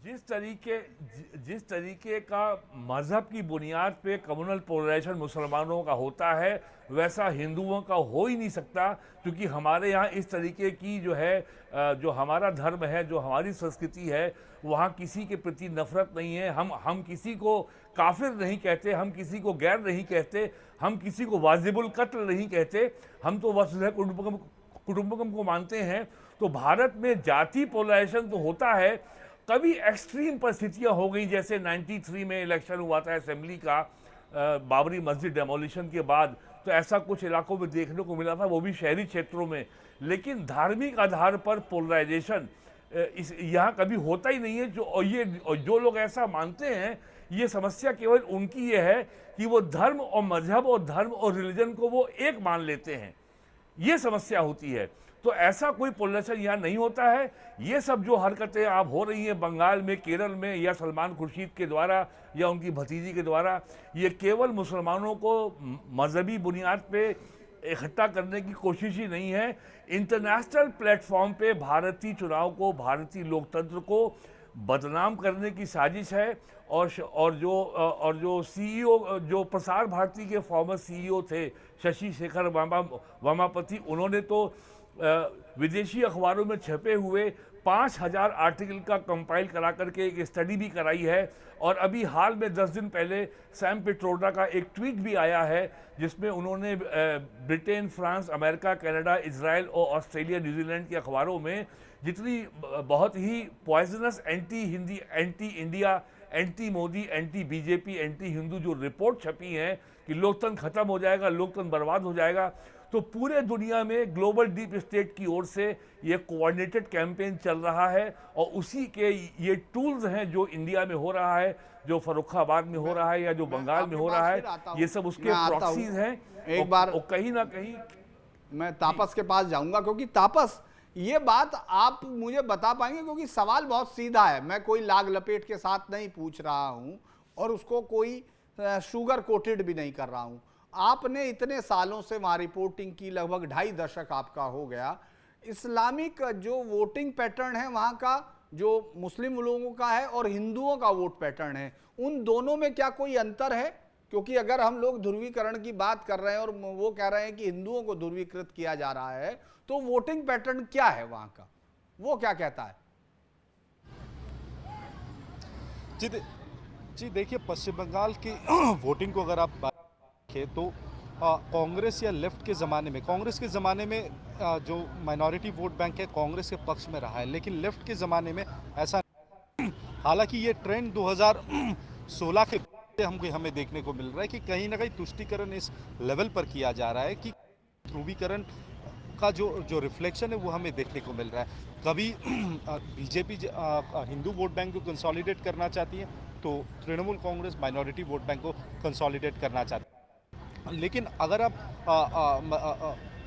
जिस तरीके का मजहब की बुनियाद पे कम्युनल पोलराइजेशन मुसलमानों का होता है, वैसा हिंदुओं का हो ही नहीं सकता, क्योंकि हमारे यहाँ इस तरीके की जो है, जो हमारा धर्म है, जो हमारी संस्कृति है, वहाँ किसी के प्रति नफरत नहीं है। हम किसी को काफिर नहीं कहते, हम किसी को गैर नहीं कहते, हम किसी को वाजिबुल कत्ल नहीं कहते, हम तो वसुधैव कुटुंबकम को मानते हैं। तो भारत में जाति पोलराइजेशन तो होता है, कभी एक्सट्रीम परिस्थितियां हो गई, जैसे 93 में इलेक्शन हुआ था असेंबली का, बाबरी मस्जिद डेमोलिशन के बाद, तो ऐसा कुछ इलाकों में देखने को मिला था, वो भी शहरी क्षेत्रों में। लेकिन धार्मिक आधार पर पोलराइजेशन यहाँ कभी होता ही नहीं है। जो लोग ऐसा मानते हैं, ये समस्या केवल उनकी ये है कि वो धर्म और मजहब और धर्म और रिलीजन को वो एक मान लेते हैं, ये समस्या होती है। तो ऐसा कोई पोलराइजेशन यहाँ नहीं होता है। ये सब जो हरकतें आप हो रही हैं बंगाल में, केरल में, या सलमान खुर्शीद के द्वारा या उनकी भतीजी के द्वारा, ये केवल मुसलमानों को मजहबी बुनियाद पे इकट्ठा करने की कोशिश ही नहीं है। इंटरनेशनल प्लेटफॉर्म पे भारतीय चुनाव को, भारतीय लोकतंत्र को बदनाम करने की साजिश है। और जो CEO, जो प्रसार भारती के फॉर्मर CEO थे शशि शेखर वेम्पाती, उन्होंने तो विदेशी अखबारों में छपे हुए 5000 आर्टिकल का कंपाइल करा करके एक स्टडी भी कराई है। और अभी हाल में 10 दिन पहले सैम पिट्रोडा का एक ट्वीट भी आया है जिसमें उन्होंने Britain, France, America, Canada, Israel और ऑस्ट्रेलिया, न्यूजीलैंड के अखबारों में जितनी बहुत ही poisonous anti Hindi, anti India, anti Modi, anti BJP, anti Hindu जो रिपोर्ट छपी हैं कि लोकतंत्र खत्म हो जाएगा, लोकतंत्र बर्बाद हो जाएगा, तो पूरे दुनिया में ग्लोबल डीप स्टेट की ओर से ये कोऑर्डिनेटेड कैंपेन चल रहा है। और उसी के ये टूल्स हैं जो इंडिया में हो रहा है, जो फर्रुखाबाद में हो रहा है या जो बंगाल में हो रहा है, ये सब उसके प्रॉक्सीज हैं। एक बार कहीं ना कहीं मैं तापस के पास जाऊंगा, क्योंकि तापस ये बात आप मुझे बता पाएंगे, क्योंकि सवाल बहुत सीधा है, मैं कोई लाग लपेट के साथ नहीं पूछ रहा हूं और उसको कोई शुगर कोटेड भी नहीं कर रहा हूं। आपने इतने सालों से वहां रिपोर्टिंग की, लगभग 2.5 दशक आपका हो गया। इस्लामिक जो वोटिंग पैटर्न है वहां का, जो मुस्लिम लोगों का है और हिंदुओं का वोट पैटर्न है, उन दोनों में क्या कोई अंतर है? क्योंकि अगर हम लोग ध्रुवीकरण की बात कर रहे हैं और वो कह रहे हैं कि हिंदुओं को ध्रुवीकृत किया जा रहा है, तो वोटिंग पैटर्न क्या है वहां का, वो क्या कहता है? जी देखिए, पश्चिम बंगाल की वोटिंग को अगर आप बात देखें तो कांग्रेस या लेफ्ट के ज़माने में, कांग्रेस के ज़माने में जो माइनॉरिटी वोट बैंक है कांग्रेस के पक्ष में रहा है, लेकिन लेफ्ट के ज़माने में ऐसा हालांकि ये ट्रेंड 2016 के हमें देखने को मिल रहा है कि कहीं ना कहीं तुष्टीकरण इस लेवल पर किया जा रहा है कि ध्रुवीकरण का जो रिफ्लेक्शन है वो हमें देखने को मिल रहा है। कभी बीजेपी हिंदू वोट बैंक को कंसोलिडेट करना चाहती है, तो Trinamool Congress minority vote bank को कंसोलिडेट करना चाहती है। लेकिन अगर आप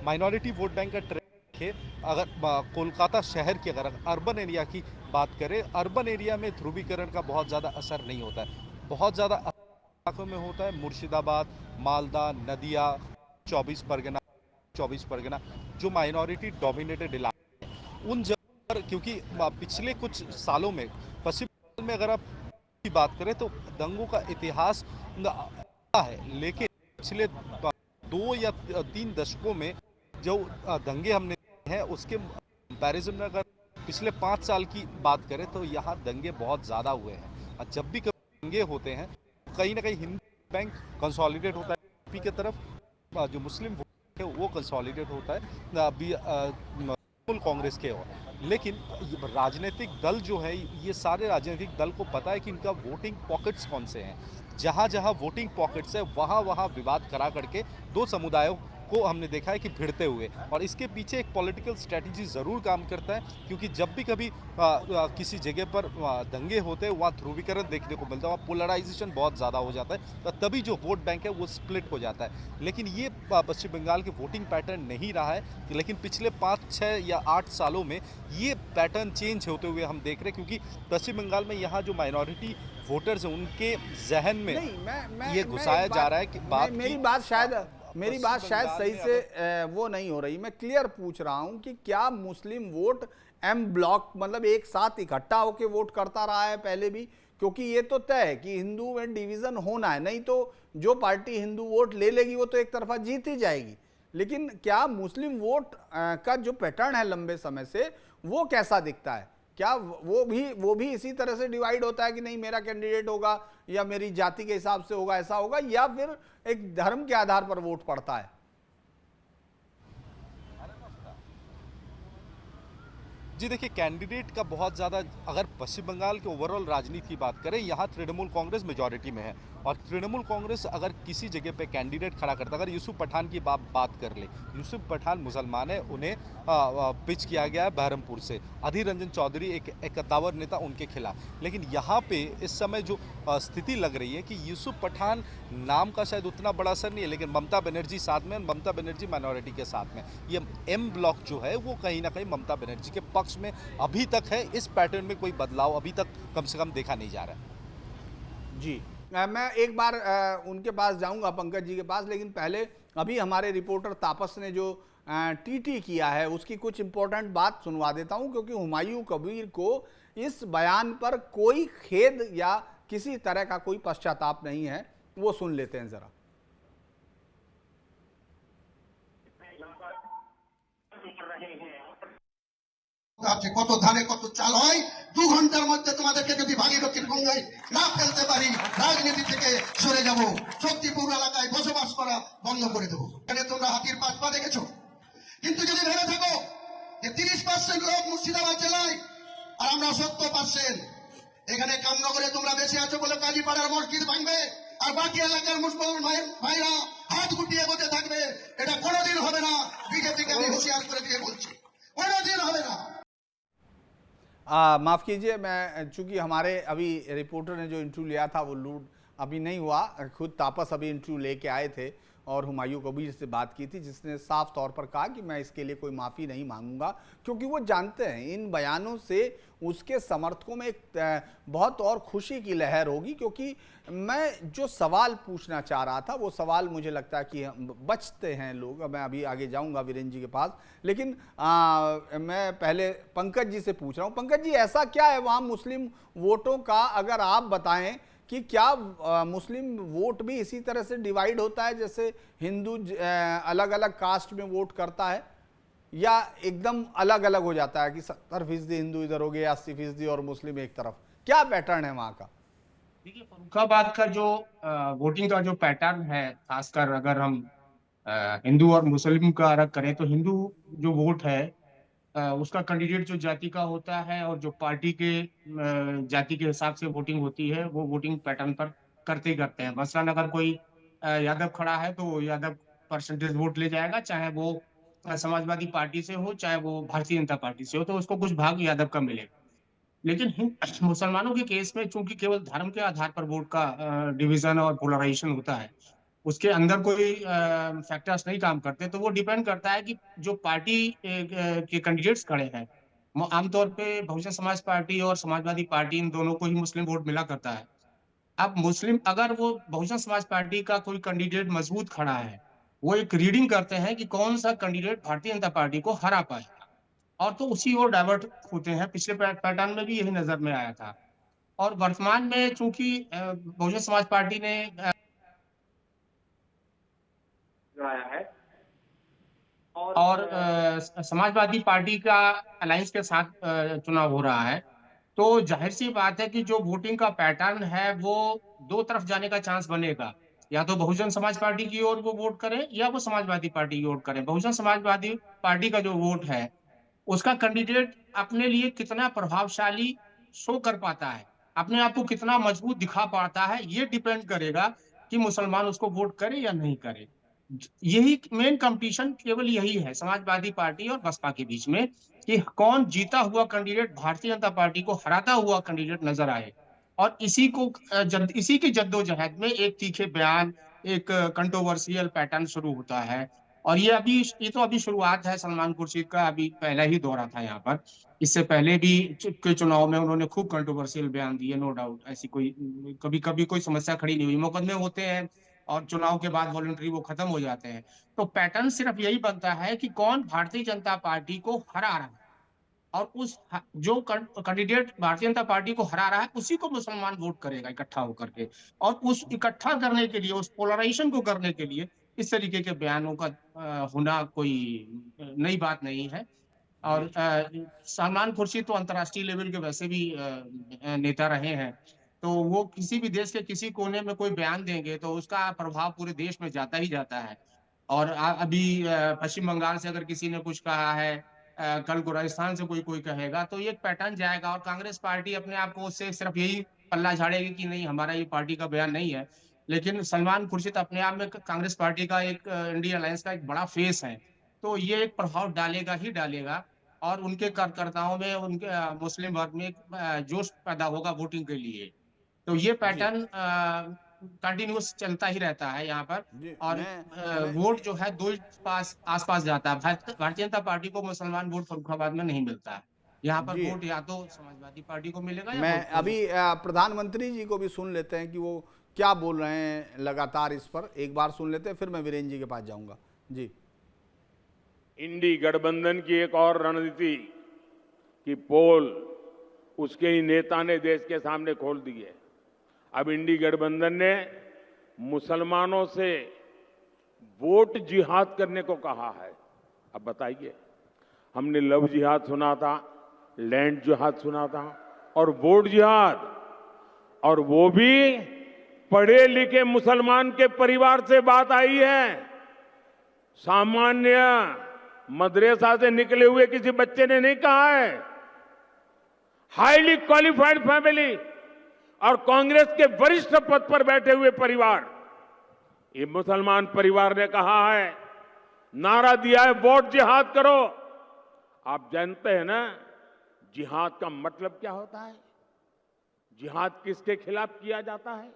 माइनॉरिटी वोट बैंक का ट्रेंड देखें, अगर कोलकाता शहर की अगर अर्बन एरिया की बात करें, अर्बन एरिया में ध्रुवीकरण का बहुत ज़्यादा असर नहीं होता है। बहुत ज़्यादा इलाकों में होता है मुर्शिदाबाद, मालदा, नदिया, 24 परगना जो माइनॉरिटी डोमिनेटेड इलाके हैं, उन जगह पर, क्योंकि पिछले कुछ सालों में पश्चिम बंगाल में अगर आप की बात करें तो दंगों का इतिहास है, लेकिन पिछले 2 या 3 दशकों में जो दंगे हमने हैं उसके कंपैरिजन में अगर पिछले 5 साल की बात करें तो यहाँ दंगे बहुत ज़्यादा हुए हैं। और जब भी दंगे होते हैं कहीं ना कहीं हिंदू बैंक कंसोलिडेट होता है यूपी की तरफ, जो मुस्लिम वोट है वो कंसोलिडेट होता है कांग्रेस के ओर। लेकिन राजनीतिक दल जो है, ये सारे राजनीतिक दल को पता है कि इनका वोटिंग पॉकेट्स कौन से हैं। जहाँ जहाँ वोटिंग पॉकेट्स है वहाँ वहाँ विवाद करा करके दो समुदायों को हमने देखा है कि भिड़ते हुए, और इसके पीछे एक पॉलिटिकल स्ट्रेटजी ज़रूर काम करता है, क्योंकि जब भी कभी किसी जगह पर दंगे होते हैं वहाँ ध्रुवीकरण देखने को मिलता है, वहाँ पोलराइजेशन बहुत ज़्यादा हो जाता है, तो तभी जो वोट बैंक है वो स्प्लिट हो जाता है। लेकिन ये पश्चिम बंगाल के वोटिंग पैटर्न नहीं रहा है, लेकिन पिछले 5, 6 या 8 सालों में ये पैटर्न चेंज होते हुए हम देख रहे हैं, क्योंकि पश्चिम बंगाल में यहाँ जो माइनॉरिटी वोटर्स हैं उनके जहन में ये घुसाया जा रहा है कि मेरी बात शायद सही से वो नहीं हो रही। मैं क्लियर पूछ रहा हूं कि क्या मुस्लिम वोट एम ब्लॉक, मतलब एक साथ इकट्ठा होकर वोट करता रहा है पहले भी? क्योंकि ये तो तय है कि हिंदू में डिवीजन होना है, नहीं तो जो पार्टी हिंदू वोट ले लेगी वो तो एक तरफा जीत ही जाएगी। लेकिन क्या मुस्लिम वोट का जो पैटर्न है लंबे समय से वो कैसा दिखता है? क्या वो भी इसी तरह से डिवाइड होता है कि नहीं मेरा कैंडिडेट होगा या मेरी जाति के हिसाब से होगा, ऐसा होगा, या फिर एक धर्म के आधार पर वोट पड़ता है? जी देखिए, कैंडिडेट का बहुत ज़्यादा, अगर पश्चिम बंगाल के ओवरऑल राजनीति की बात करें, यहाँ तृणमूल कांग्रेस मेजॉरिटी में है, और तृणमूल कांग्रेस अगर किसी जगह पे कैंडिडेट खड़ा करता, अगर यूसुफ पठान की बात कर ले, यूसुफ पठान मुसलमान है, उन्हें पिच किया गया है बहरमपुर से, अधीर रंजन चौधरी एक कद्दावर नेता उनके खिलाफ। लेकिन यहाँ पे इस समय जो स्थिति लग रही है कि यूसुफ पठान नाम का शायद उतना बड़ा असर नहीं है, लेकिन ममता बनर्जी साथ में, ममता बनर्जी माइनॉरिटी के साथ में, ये एम ब्लॉक जो है वो कहीं ना कहीं ममता बनर्जी के पक्ष में अभी तक है। इस पैटर्न में कोई बदलाव अभी तक कम से कम देखा नहीं जा रहा है। जी, मैं एक बार उनके पास जाऊंगा, पंकज जी के पास, लेकिन पहले अभी हमारे रिपोर्टर तापस ने जो टीटी किया है उसकी कुछ इंपॉर्टेंट बात सुनवा देता हूं, क्योंकि हुमायूं कबीर को इस बयान पर कोई खेद या किसी तरह का कोई पश्चाताप नहीं है। वो सुन लेते हैं जरा। আছে, কত ধানে কত চাল হয়। 2 ঘন্টার মধ্যে তোমাদেরকে যদি ভাগীরথীর গঙ্গায় না ফেলতে পারি, রাজনীতি থেকে সরে যাব, শক্তিপুর এলাকায় বসবাস করা বন্ধ করে দেবো। এখানে তোমরা হাতির পাঁচ পা দেখেছো, কিন্তু যদি ভেবে থাকো যে 30% লোক মুর্শিদাবাদ জেলায় আর আমরা 70%, এখানে কামনগরে তোমরা বেঁচে আছো বলে কাজীপাড়ার মসজিদ ভাঙবে আর বাকি এলাকার মুসলমান ভাইরা হাত গুটিয়ে বসে থাকবে, এটা কোনোদিন হবে না। বিজেপিকে আমি হুঁশিয়ার করে দিয়ে বলছি, কোনোদিন হবে না। माफ़ कीजिए, मैं चूंकि हमारे अभी रिपोर्टर ने जो इंटरव्यू लिया था वो लूट अभी नहीं हुआ, खुद तापस अभी इंटरव्यू लेके आए थे और हुमायूं कबीर से बात की थी, जिसने साफ तौर पर कहा कि मैं इसके लिए कोई माफ़ी नहीं मांगूंगा, क्योंकि वो जानते हैं इन बयानों से उसके समर्थकों में एक बहुत और खुशी की लहर होगी। क्योंकि मैं जो सवाल पूछना चाह रहा था वो सवाल मुझे लगता है कि बचते हैं लोग, मैं अभी आगे जाऊंगा वीरेंद्र जी के पास, लेकिन मैं पहले पंकज जी से पूछ रहा हूँ। पंकज जी, ऐसा क्या है वहाँ मुस्लिम वोटों का, अगर आप बताएं कि क्या मुस्लिम वोट भी इसी तरह से डिवाइड होता है जैसे हिंदू अलग अलग कास्ट में वोट करता है, या एकदम अलग अलग हो जाता है कि 70% हिंदू इधर हो गए, 80% और मुस्लिम एक तरफ? क्या पैटर्न है वहाँ का? देखिए, फर्रुखाबाद का जो वोटिंग का जो पैटर्न है, खासकर अगर हम हिंदू और मुस्लिम का अलग करें, तो हिंदू जो वोट है उसका कैंडिडेट जो जाति का होता है और जो पार्टी के जाति के हिसाब से वोटिंग होती है, वो वोटिंग पैटर्न पर करते ही करते हैं। मसलन अगर कोई यादव खड़ा है तो यादव परसेंटेज वोट ले जाएगा, चाहे वो समाजवादी पार्टी से हो, चाहे वो भारतीय जनता पार्टी से हो, तो उसको कुछ भाग यादव का मिलेगा। लेकिन मुसलमानों के केस में चूंकि केवल धर्म के आधार पर वोट का डिवीजन और पोलराइजेशन होता है, उसके अंदर कोई फैक्टर्स नहीं काम करते, तो वो डिपेंड करता है कि जो पार्टी के कैंडिडेट्स खड़े हैं, आमतौर पे बहुजन समाज पार्टी और समाजवादी पार्टी, इन दोनों को ही मुस्लिम वोट मिला करता है। अब मुस्लिम, अगर वो बहुजन समाज पार्टी का कोई कैंडिडेट मजबूत खड़ा है, वो एक रीडिंग करते हैं कि कौन सा कैंडिडेट भारतीय जनता पार्टी को हरा पाएगा, और तो उसी ओर डाइवर्ट होते हैं। पिछले पैटर्न में भी यही नजर में आया था, और वर्तमान में चूंकि बहुजन समाज पार्टी ने आया है और समाजवादी पार्टी का अलायंस के साथ चुनाव हो रहा है, तो जाहिर सी बात है कि जो वोटिंग का पैटर्न है वो दो तरफ जाने का चांस बनेगा। या तो बहुजन समाज पार्टी की ओर वो वोट करें या वो समाजवादी पार्टी की ओर करें। बहुजन समाजवादी पार्टी का जो वोट है, उसका कैंडिडेट अपने लिए कितना प्रभावशाली शो कर पाता है, अपने आप को कितना मजबूत दिखा पाता है, ये डिपेंड करेगा कि मुसलमान उसको वोट करे या नहीं करे। यही मेन कंपटीशन केवल यही है समाजवादी पार्टी और बसपा के बीच में, कि कौन जीता हुआ कैंडिडेट भारतीय जनता पार्टी को हराता हुआ कैंडिडेट नजर आए। और इसी की जद्दोजहद में एक तीखे बयान, एक कंट्रोवर्शियल पैटर्न शुरू होता है। और ये तो अभी शुरुआत है। सलमान खुर्शीद का अभी पहला ही दौरा था यहाँ पर। इससे पहले भी के चुनाव में उन्होंने खूब कंट्रोवर्शियल बयान दिए, नो डाउट। ऐसी कोई कभी कोई समस्या खड़ी नहीं हुई। मुकदमे होते हैं और चुनाव के बाद वॉलंटरी वो खत्म हो जाते हैं। तो पैटर्न सिर्फ यही बनता है कि कौन भारतीय जनता पार्टी को हरा रहा है, और उस जो कैंडिडेट भारतीय जनता पार्टी को हरा रहा है उसी को मुसलमान वोट करेगा इकट्ठा होकर के। और उस इकट्ठा करने के लिए, उस पोलराइजेशन को करने के लिए इस तरीके के बयानों का होना कोई नई बात नहीं है। और सलमान खुर्शीद तो अंतर्राष्ट्रीय लेवल के वैसे भी नेता रहे हैं, तो वो किसी भी देश के किसी कोने में कोई बयान देंगे तो उसका प्रभाव पूरे देश में जाता ही जाता है। और अभी पश्चिम बंगाल से अगर किसी ने कुछ कहा है, कल को राजस्थान से कोई कहेगा, तो ये पैटर्न जाएगा। और कांग्रेस पार्टी अपने आप को उससे सिर्फ यही पल्ला झाड़ेगी कि नहीं, हमारा ये पार्टी का बयान नहीं है। लेकिन सलमान खुर्शीद अपने आप में कांग्रेस पार्टी का एक इंडिया अलायंस का एक बड़ा फेस है, तो ये एक प्रभाव डालेगा ही डालेगा। और उनके कार्यकर्ताओं में, उनके मुस्लिम वर्ग में जोश पैदा होगा वोटिंग के लिए। तो ये पैटर्न कंटिन्यूस चलता ही रहता है यहाँ पर। और वोट जो है दो आसपास जाता है। भारतीय जनता पार्टी को मुसलमान वोट फर्रुखाबाद में नहीं मिलता है। यहाँ पर वोट या तो समाजवादी पार्टी को मिलेगा या मैं अभी प्रधानमंत्री जी को भी सुन लेते हैं कि वो क्या बोल रहे हैं लगातार इस पर। एक बार सुन लेते हैं, फिर मैं वीरेंद्र जी के पास जाऊंगा। जी। इंडी गठबंधन की एक और रणनीति की पोल उसके ही नेता ने देश के सामने खोल दी है। अब इंडी गठबंधन ने मुसलमानों से वोट जिहाद करने को कहा है। अब बताइए, हमने लव जिहाद सुना था, लैंड जिहाद सुना था और वोट जिहाद, और वो भी पढ़े लिखे मुसलमान के परिवार से बात आई है। सामान्य मदरसा से निकले हुए किसी बच्चे ने नहीं कहा है। हाईली क्वालिफाइड फैमिली और कांग्रेस के वरिष्ठ पद पर बैठे हुए परिवार, ये मुसलमान परिवार ने कहा है, नारा दिया है वोट जिहाद करो। आप जानते हैं ना जिहाद का मतलब क्या होता है? जिहाद किसके खिलाफ किया जाता है?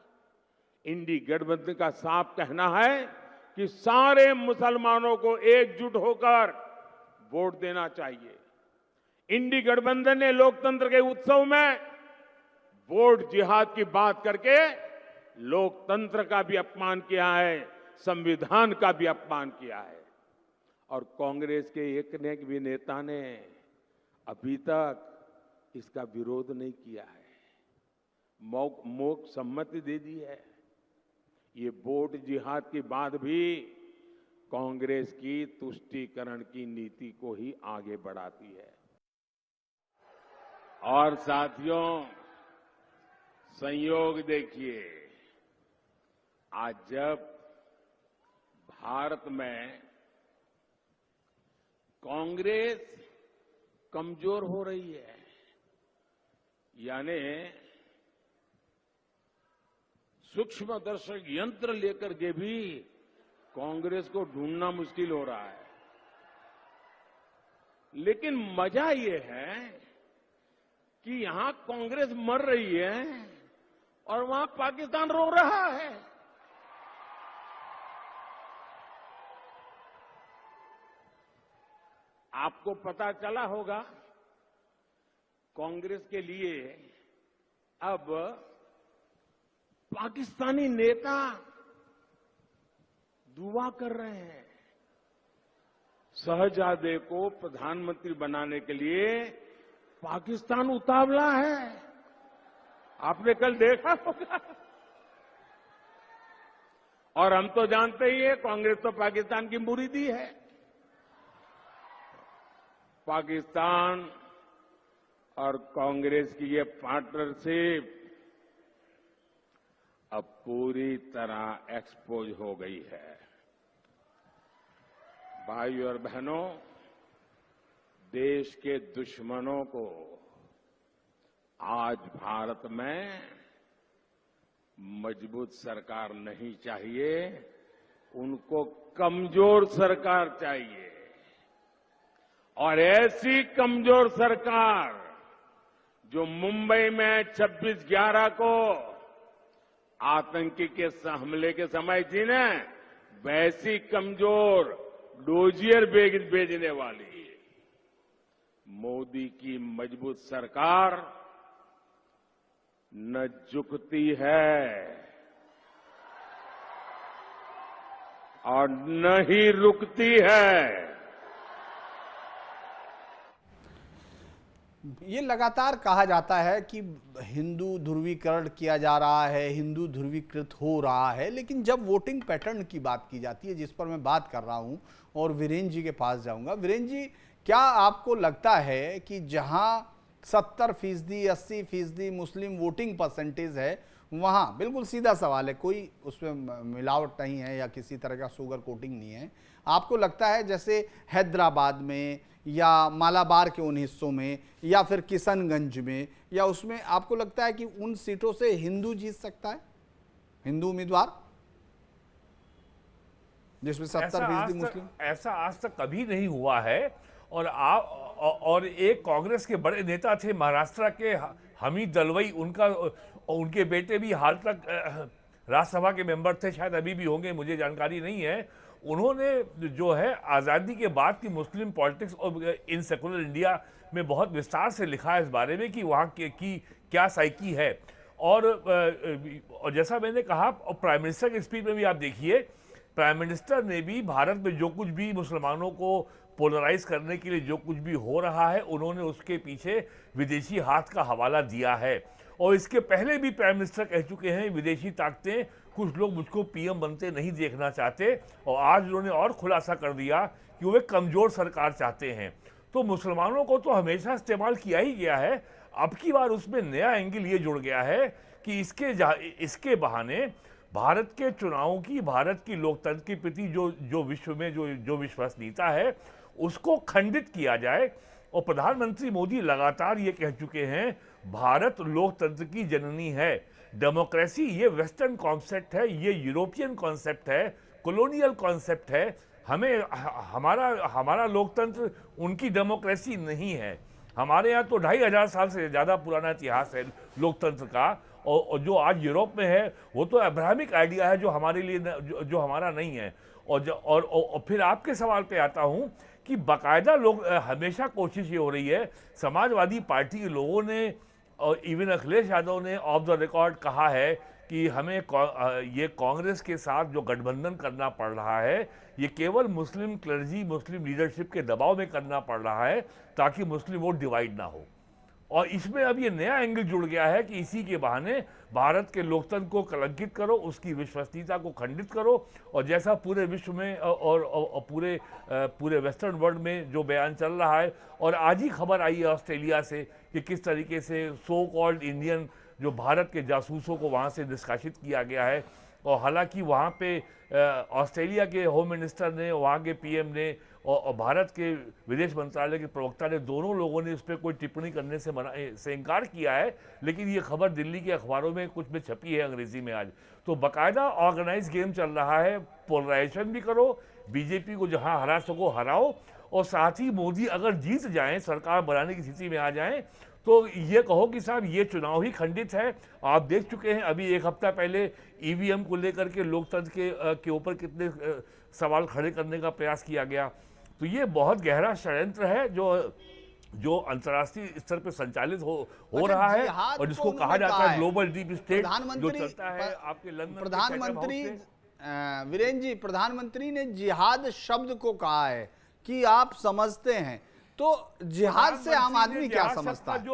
इंडी गठबंधन का साफ कहना है कि सारे मुसलमानों को एकजुट होकर वोट देना चाहिए। इंडी गठबंधन ने लोकतंत्र के उत्सव में वोट जिहाद की बात करके लोकतंत्र का भी अपमान किया है, संविधान का भी अपमान किया है। और कांग्रेस के एक ने भी नेता ने अभी तक इसका विरोध नहीं किया है, मौक सम्मति दे दी है। ये वोट जिहाद की बात भी कांग्रेस की तुष्टीकरण की नीति को ही आगे बढ़ाती है। और साथियों, संयोग देखिए, आज जब भारत में कांग्रेस कमजोर हो रही है, यानी सूक्ष्मदर्शक यंत्र लेकर के भी कांग्रेस को ढूंढना मुश्किल हो रहा है। लेकिन मजा ये है कि यहां कांग्रेस मर रही है और वहां पाकिस्तान रो रहा है। आपको पता चला होगा कांग्रेस के लिए अब पाकिस्तानी नेता दुआ कर रहे हैं। शहजादे को प्रधानमंत्री बनाने के लिए पाकिस्तान उतावला है। आपने कल देखा होगा। और हम तो जानते ही है कांग्रेस तो पाकिस्तान की मुरीदी है। पाकिस्तान और कांग्रेस की ये पार्टनरशिप अब पूरी तरह एक्सपोज हो गई है। भाइयों और बहनों, देश के दुश्मनों को आज भारत में मजबूत सरकार नहीं चाहिए, उनको कमजोर सरकार चाहिए। और ऐसी कमजोर सरकार जो मुंबई में 26/11 को आतंकी के हमले के समय थी ना, वैसी कमजोर डोजियर भेजने वाली मोदी की मजबूत सरकार न झुकती है और न ही रुकती है। ये लगातार कहा जाता है कि हिंदू ध्रुवीकरण किया जा रहा है, हिंदू ध्रुवीकृत हो रहा है, लेकिन जब वोटिंग पैटर्न की बात की जाती है, जिस पर मैं बात कर रहा हूं और वीरेंद्र जी के पास जाऊंगा। वीरेंद्र जी, क्या आपको लगता है कि जहां 70%, 80% मुस्लिम वोटिंग परसेंटेज है, वहां बिल्कुल सीधा सवाल है, कोई उसमें मिलावट नहीं है या किसी तरह का शुगर कोटिंग नहीं है, आपको लगता है जैसे हैदराबाद में या मालाबार के उन हिस्सों में या फिर किशनगंज में, या उसमें आपको लगता है कि उन सीटों से हिंदू जीत सकता है, हिंदू उम्मीदवार, जिसमें 70% मुस्लिम? ऐसा आज तक कभी नहीं हुआ है। और एक कांग्रेस के बड़े नेता थे महाराष्ट्र के हमीद दलवई, उनके बेटे भी हाल तक राज्यसभा के मेंबर थे, शायद अभी भी होंगे, मुझे जानकारी नहीं है। उन्होंने जो है आज़ादी के बाद की मुस्लिम पॉलिटिक्स और इन सेकुलर इंडिया में बहुत विस्तार से लिखा है इस बारे में कि वहाँ की क्या साइकी है। और जैसा मैंने कहा, प्राइम मिनिस्टर की स्पीच में भी आप देखिए, प्राइम मिनिस्टर ने भी भारत में जो कुछ भी मुसलमानों को पोलराइज करने के लिए जो कुछ भी हो रहा है, उन्होंने उसके पीछे विदेशी हाथ का हवाला दिया है। और इसके पहले भी प्राइम मिनिस्टर कह चुके हैं, विदेशी ताकतें, कुछ लोग मुझको पीएम बनते नहीं देखना चाहते। और आज उन्होंने और खुलासा कर दिया कि वो एक कमजोर सरकार चाहते हैं। तो मुसलमानों को तो हमेशा इस्तेमाल किया ही गया है। अब की बार उसमें नया एंगल ये जुड़ गया है कि इसके बहाने भारत के चुनावों की, भारत की लोकतंत्र के प्रति जो विश्व में जो विश्वसनीयता है उसको खंडित किया जाए। और प्रधानमंत्री मोदी लगातार ये कह चुके हैं भारत लोकतंत्र की जननी है। डेमोक्रेसी ये वेस्टर्न कॉन्सेप्ट है, ये यूरोपियन कॉन्सेप्ट है, कॉलोनियल कॉन्सेप्ट है। हमारा लोकतंत्र उनकी डेमोक्रेसी नहीं है। हमारे यहाँ तो 2500 साल से ज़्यादा पुराना इतिहास है लोकतंत्र का, और जो आज यूरोप में है वो तो अब्राहमिक आइडिया है जो हमारे लिए जो हमारा नहीं है। और फिर आपके सवाल पे आता हूँ कि बाकायदा लोग हमेशा कोशिश ये हो रही है, समाजवादी पार्टी के लोगों ने और इवन अखिलेश यादव ने ऑफ द रिकॉर्ड कहा है कि हमें ये कांग्रेस के साथ जो गठबंधन करना पड़ रहा है ये केवल मुस्लिम क्लर्जी, मुस्लिम लीडरशिप के दबाव में करना पड़ रहा है ताकि मुस्लिम वोट डिवाइड ना हो। और इसमें अब ये नया एंगल जुड़ गया है कि इसी के बहाने भारत के लोकतंत्र को कलंकित करो, उसकी विश्वसनीयता को खंडित करो। और जैसा पूरे विश्व में और पूरे वेस्टर्न वर्ल्ड में जो बयान चल रहा है, और आज ही खबर आई है ऑस्ट्रेलिया से कि किस तरीके से सो कॉल्ड इंडियन जो भारत के जासूसों को वहाँ से निष्कासित किया गया है। और हालांकि वहाँ पे ऑस्ट्रेलिया के होम मिनिस्टर ने, वहाँ के पीएम ने और भारत के विदेश मंत्रालय के प्रवक्ता ने, दोनों लोगों ने इस पर कोई टिप्पणी करने से इनकार किया है। लेकिन ये खबर दिल्ली के अखबारों में कुछ में छपी है अंग्रेजी में आज। तो बाकायदा ऑर्गेनाइज गेम चल रहा है, पोलराइजेशन भी करो, बीजेपी को जहां हरा सको हराओ, और साथ ही मोदी अगर जीत जाएं, सरकार बनाने की स्थिति में आ जाएं, तो ये कहो कि साहब ये चुनाव ही खंडित है। आप देख चुके हैं अभी एक हफ्ता पहले ईवीएम को लेकर के लोकतंत्र के ऊपर कितने सवाल खड़े करने का प्रयास किया गया। तो ये बहुत गहरा षड्यंत्र है जो अंतर्राष्ट्रीय स्तर पर संचालित हो रहा है, और जिसको कहा जाता है ग्लोबल डीप स्टेट जो चलता है आपके लंदन। प्रधानमंत्री वीरेंद्र जी, प्रधानमंत्री ने जिहाद शब्द को कहा है कि आप समझते हैं, तो जिहाद से आम आदमी क्या समझता है?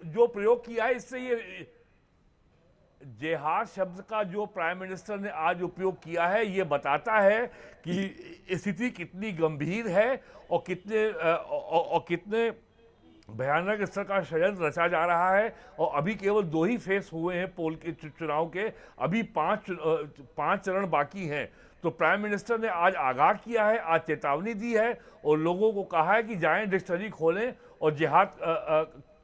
जो प्रयोग किया है, इससे ये जिहाद शब्द का जो प्राइम मिनिस्टर ने आज उपयोग किया है, ये बताता है कि स्थिति कितनी गंभीर है और कितने भयानक स्तर का षड्यंत्र रचा जा रहा है। और अभी केवल 2 ही फेस हुए हैं पोल के चुनाव के, अभी 5 चरण बाकी हैं। तो प्राइम मिनिस्टर ने आज आगाह किया है, आज चेतावनी दी है और लोगों को कहा है कि जाएं डिक्शनरी खोलें और जिहाद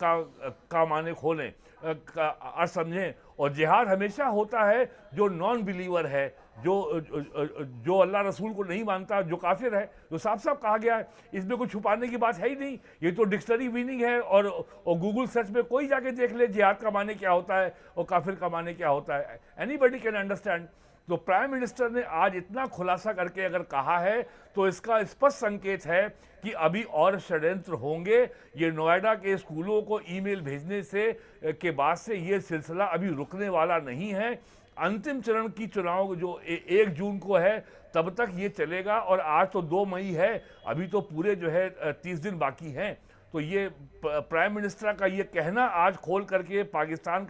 का माने खोलें और समझें। और जिहाद हमेशा होता है जो नॉन बिलीवर है, जो अल्लाह रसूल को नहीं मानता, जो काफिर है, जो साफ साफ कहा गया है। इसमें कुछ छुपाने की बात है ही नहीं, ये तो डिक्शनरी मीनिंग है। और गूगल सर्च में कोई जाके देख ले जिहाद का माने क्या होता है और काफिर का माने क्या होता है, एनीबॉडी कैन अंडरस्टैंड। तो प्राइम मिनिस्टर ने आज इतना खुलासा करके अगर कहा है तो इसका स्पष्ट संकेत है कि अभी और षड्यंत्र होंगे। ये नोएडा के स्कूलों को ईमेल भेजने से के बाद से ये सिलसिला अभी रुकने वाला नहीं है। अंतिम चरण की चुनाव जो 1 जून को है तब तक ये चलेगा, और आज तो 2 मई है, अभी तो पूरे जो है 30 दिन बाकी हैं। तो ये प्राइम मिनिस्टर का ये कहना आज खोल करके पाकिस्तान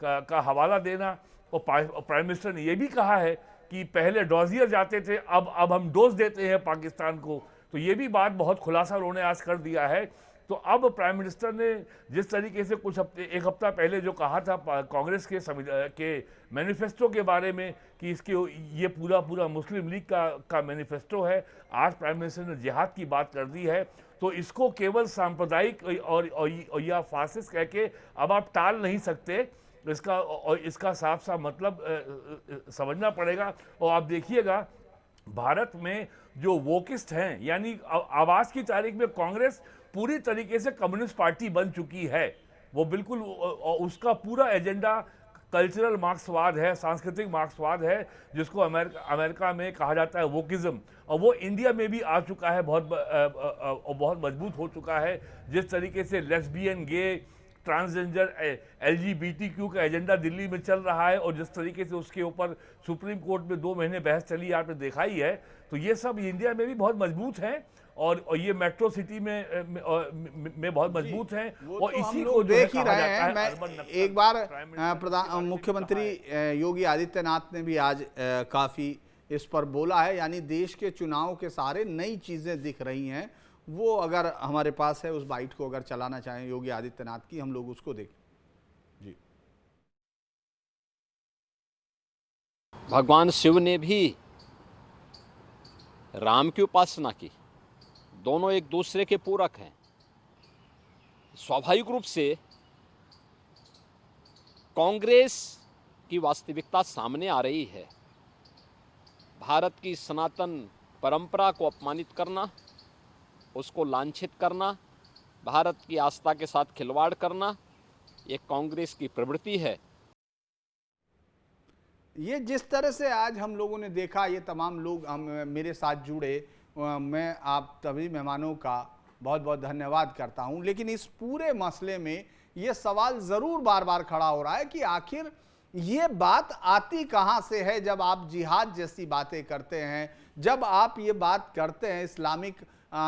का हवाला देना, और प्राइम मिनिस्टर ने यह भी कहा है कि पहले डॉजियर जाते थे, अब हम डोज देते हैं पाकिस्तान को। तो ये भी बात बहुत खुलासा उन्होंने आज कर दिया है। तो अब प्राइम मिनिस्टर ने जिस तरीके से एक हफ्ता पहले जो कहा था कांग्रेस के मैनिफेस्टो के बारे में कि ये पूरा मुस्लिम लीग का मैनिफेस्टो है, आज प्राइम मिनिस्टर ने जिहाद की बात कर दी है। तो इसको केवल सांप्रदायिक और या फासिस्ट कह के अब आप टाल नहीं सकते। इसका साफ साफ मतलब समझना पड़ेगा। और आप देखिएगा भारत में जो वोकिस्ट हैं, यानी आवाज की तारीख में कांग्रेस पूरी तरीके से कम्युनिस्ट पार्टी बन चुकी है। वो बिल्कुल उसका पूरा एजेंडा कल्चरल मार्क्सवाद है, सांस्कृतिक मार्क्सवाद है, जिसको अमेरिका में कहा जाता है वोकिज्म, और वो इंडिया में भी आ चुका है, बहुत मजबूत हो चुका है। जिस तरीके से लेस्बियन, गे, ट्रांसजेंडर, LGBTQ का एजेंडा दिल्ली में चल रहा है, और जिस तरीके से उसके ऊपर सुप्रीम कोर्ट में 2 महीने बहस चली, आपने देखा ही है। तो ये सब इंडिया में भी बहुत मजबूत हैं, और ये मेट्रो सिटी में बहुत मजबूत हैं, और तो इसी को देख ही रहे हैं। मैं एक बार मुख्यमंत्री योगी आदित्यनाथ ने भी आज काफी इस पर बोला है, यानी देश के चुनाव के सारे नई चीजें दिख रही हैं, वो अगर हमारे पास है, उस बाइट को अगर चलाना चाहें योगी आदित्यनाथ की, हम लोग उसको देखें। जी। भगवान शिव ने भी राम की उपासना की, दोनों एक दूसरे के पूरक हैं। स्वाभाविक रूप से कांग्रेस की वास्तविकता सामने आ रही है। भारत की सनातन परंपरा को अपमानित करना, उसको लांछित करना, भारत की आस्था के साथ खिलवाड़ करना, ये कांग्रेस की प्रवृत्ति है। ये जिस तरह से आज हम लोगों ने देखा, ये तमाम लोग मेरे साथ जुड़े, मैं आप सभी मेहमानों का बहुत बहुत धन्यवाद करता हूं। लेकिन इस पूरे मसले में ये सवाल ज़रूर बार बार खड़ा हो रहा है कि आखिर ये बात आती कहाँ से है। जब आप जिहाद जैसी बातें करते हैं, जब आप ये बात करते हैं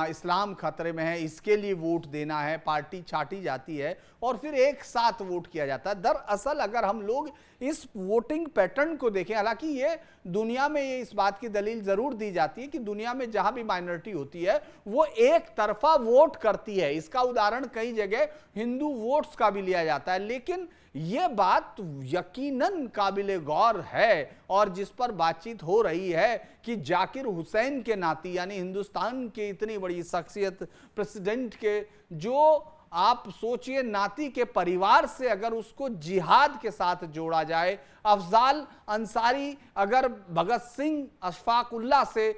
इस्लाम खतरे में है, इसके लिए वोट देना है, पार्टी छाटी जाती है और फिर एक साथ वोट किया जाता है। दरअसल अगर हम लोग इस वोटिंग पैटर्न को देखें, हालांकि ये दुनिया में ये इस बात की दलील जरूर दी जाती है कि दुनिया में जहां भी माइनॉरिटी होती है वो एक तरफा वोट करती है। इसका उदाहरण कई जगह हिंदू वोट्स का भी लिया जाता है। लेकिन ये बात यकीनन काबिले गौर है और जिस पर बातचीत हो रही है कि जाकिर हुसैन के नाती, यानी हिंदुस्तान के इतनी बड़ी शख्सियत, प्रेसिडेंट के, जो आप सोचिए नाती के परिवार से अगर उसको जिहाद के साथ जोड़ा जाए, अफजाल अंसारी अगर भगत सिंह अशफाकुल्ला से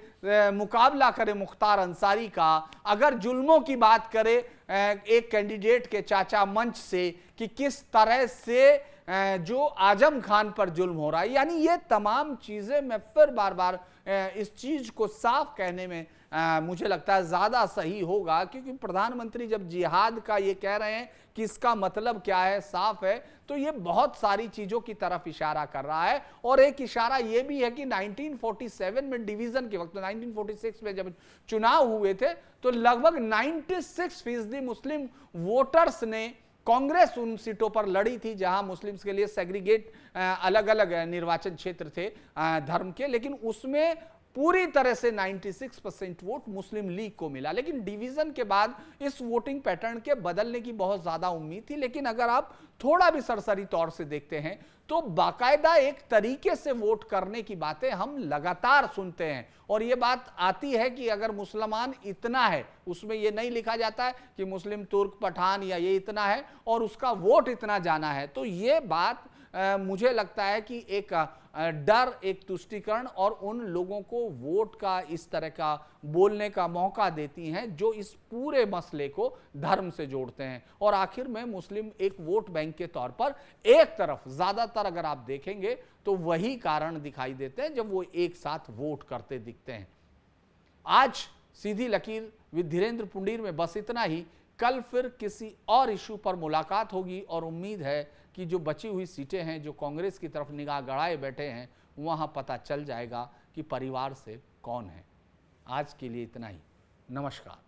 मुकाबला करे मुख्तार अंसारी का, अगर जुल्मों की बात करे एक कैंडिडेट के चाचा मंच से कि किस तरह से जो आजम खान पर जुल्म हो रहा है, यानी ये तमाम चीजें, मैं फिर बार बार इस चीज को साफ कहने में मुझे लगता है ज्यादा सही होगा, क्योंकि प्रधानमंत्री जब जिहाद का ये कह रहे हैं कि इसका मतलब क्या है, साफ है, तो ये बहुत सारी चीजों की तरफ इशारा कर रहा है। और एक इशारा ये भी है कि 1947 में डिवीजन के वक्त, 1946 में जब चुनाव हुए थे तो लगभग 96% मुस्लिम वोटर्स ने कांग्रेस उन सीटों पर लड़ी थी जहां मुस्लिम्स के लिए सेग्रीगेट अलग अलग निर्वाचन क्षेत्र थे धर्म के, लेकिन उसमें पूरी तरह से 96% वोट मुस्लिम लीग को मिला। लेकिन डिवीजन के बाद इस वोटिंग पैटर्न के बदलने की बहुत ज्यादा उम्मीद थी। लेकिन अगर आप थोड़ा भी सरसरी तौर से देखते हैं तो बाकायदा एक तरीके से वोट करने की बातें हम लगातार सुनते हैं। और ये बात आती है कि अगर मुसलमान इतना है, उसमें ये नहीं लिखा जाता है कि मुस्लिम, तुर्क, पठान या ये इतना है और उसका वोट इतना जाना है, तो ये बात मुझे लगता है कि एक डर, एक तुष्टीकरण और उन लोगों को वोट का इस तरह का बोलने का मौका देती हैं जो इस पूरे मसले को धर्म से जोड़ते हैं। और आखिर में मुस्लिम एक वोट बैंक के तौर पर एक तरफ, ज्यादातर अगर आप देखेंगे तो वही कारण दिखाई देते हैं जब वो एक साथ वोट करते दिखते हैं। आज सीधी लकीर विद धीरेन्द्र पुंडीर में बस इतना ही। कल फिर किसी और इशू पर मुलाकात होगी और उम्मीद है कि जो बची हुई सीटें हैं, जो कांग्रेस की तरफ निगाह गड़ाए बैठे हैं, वहां पता चल जाएगा कि परिवार से कौन है। आज के लिए इतना ही। नमस्कार।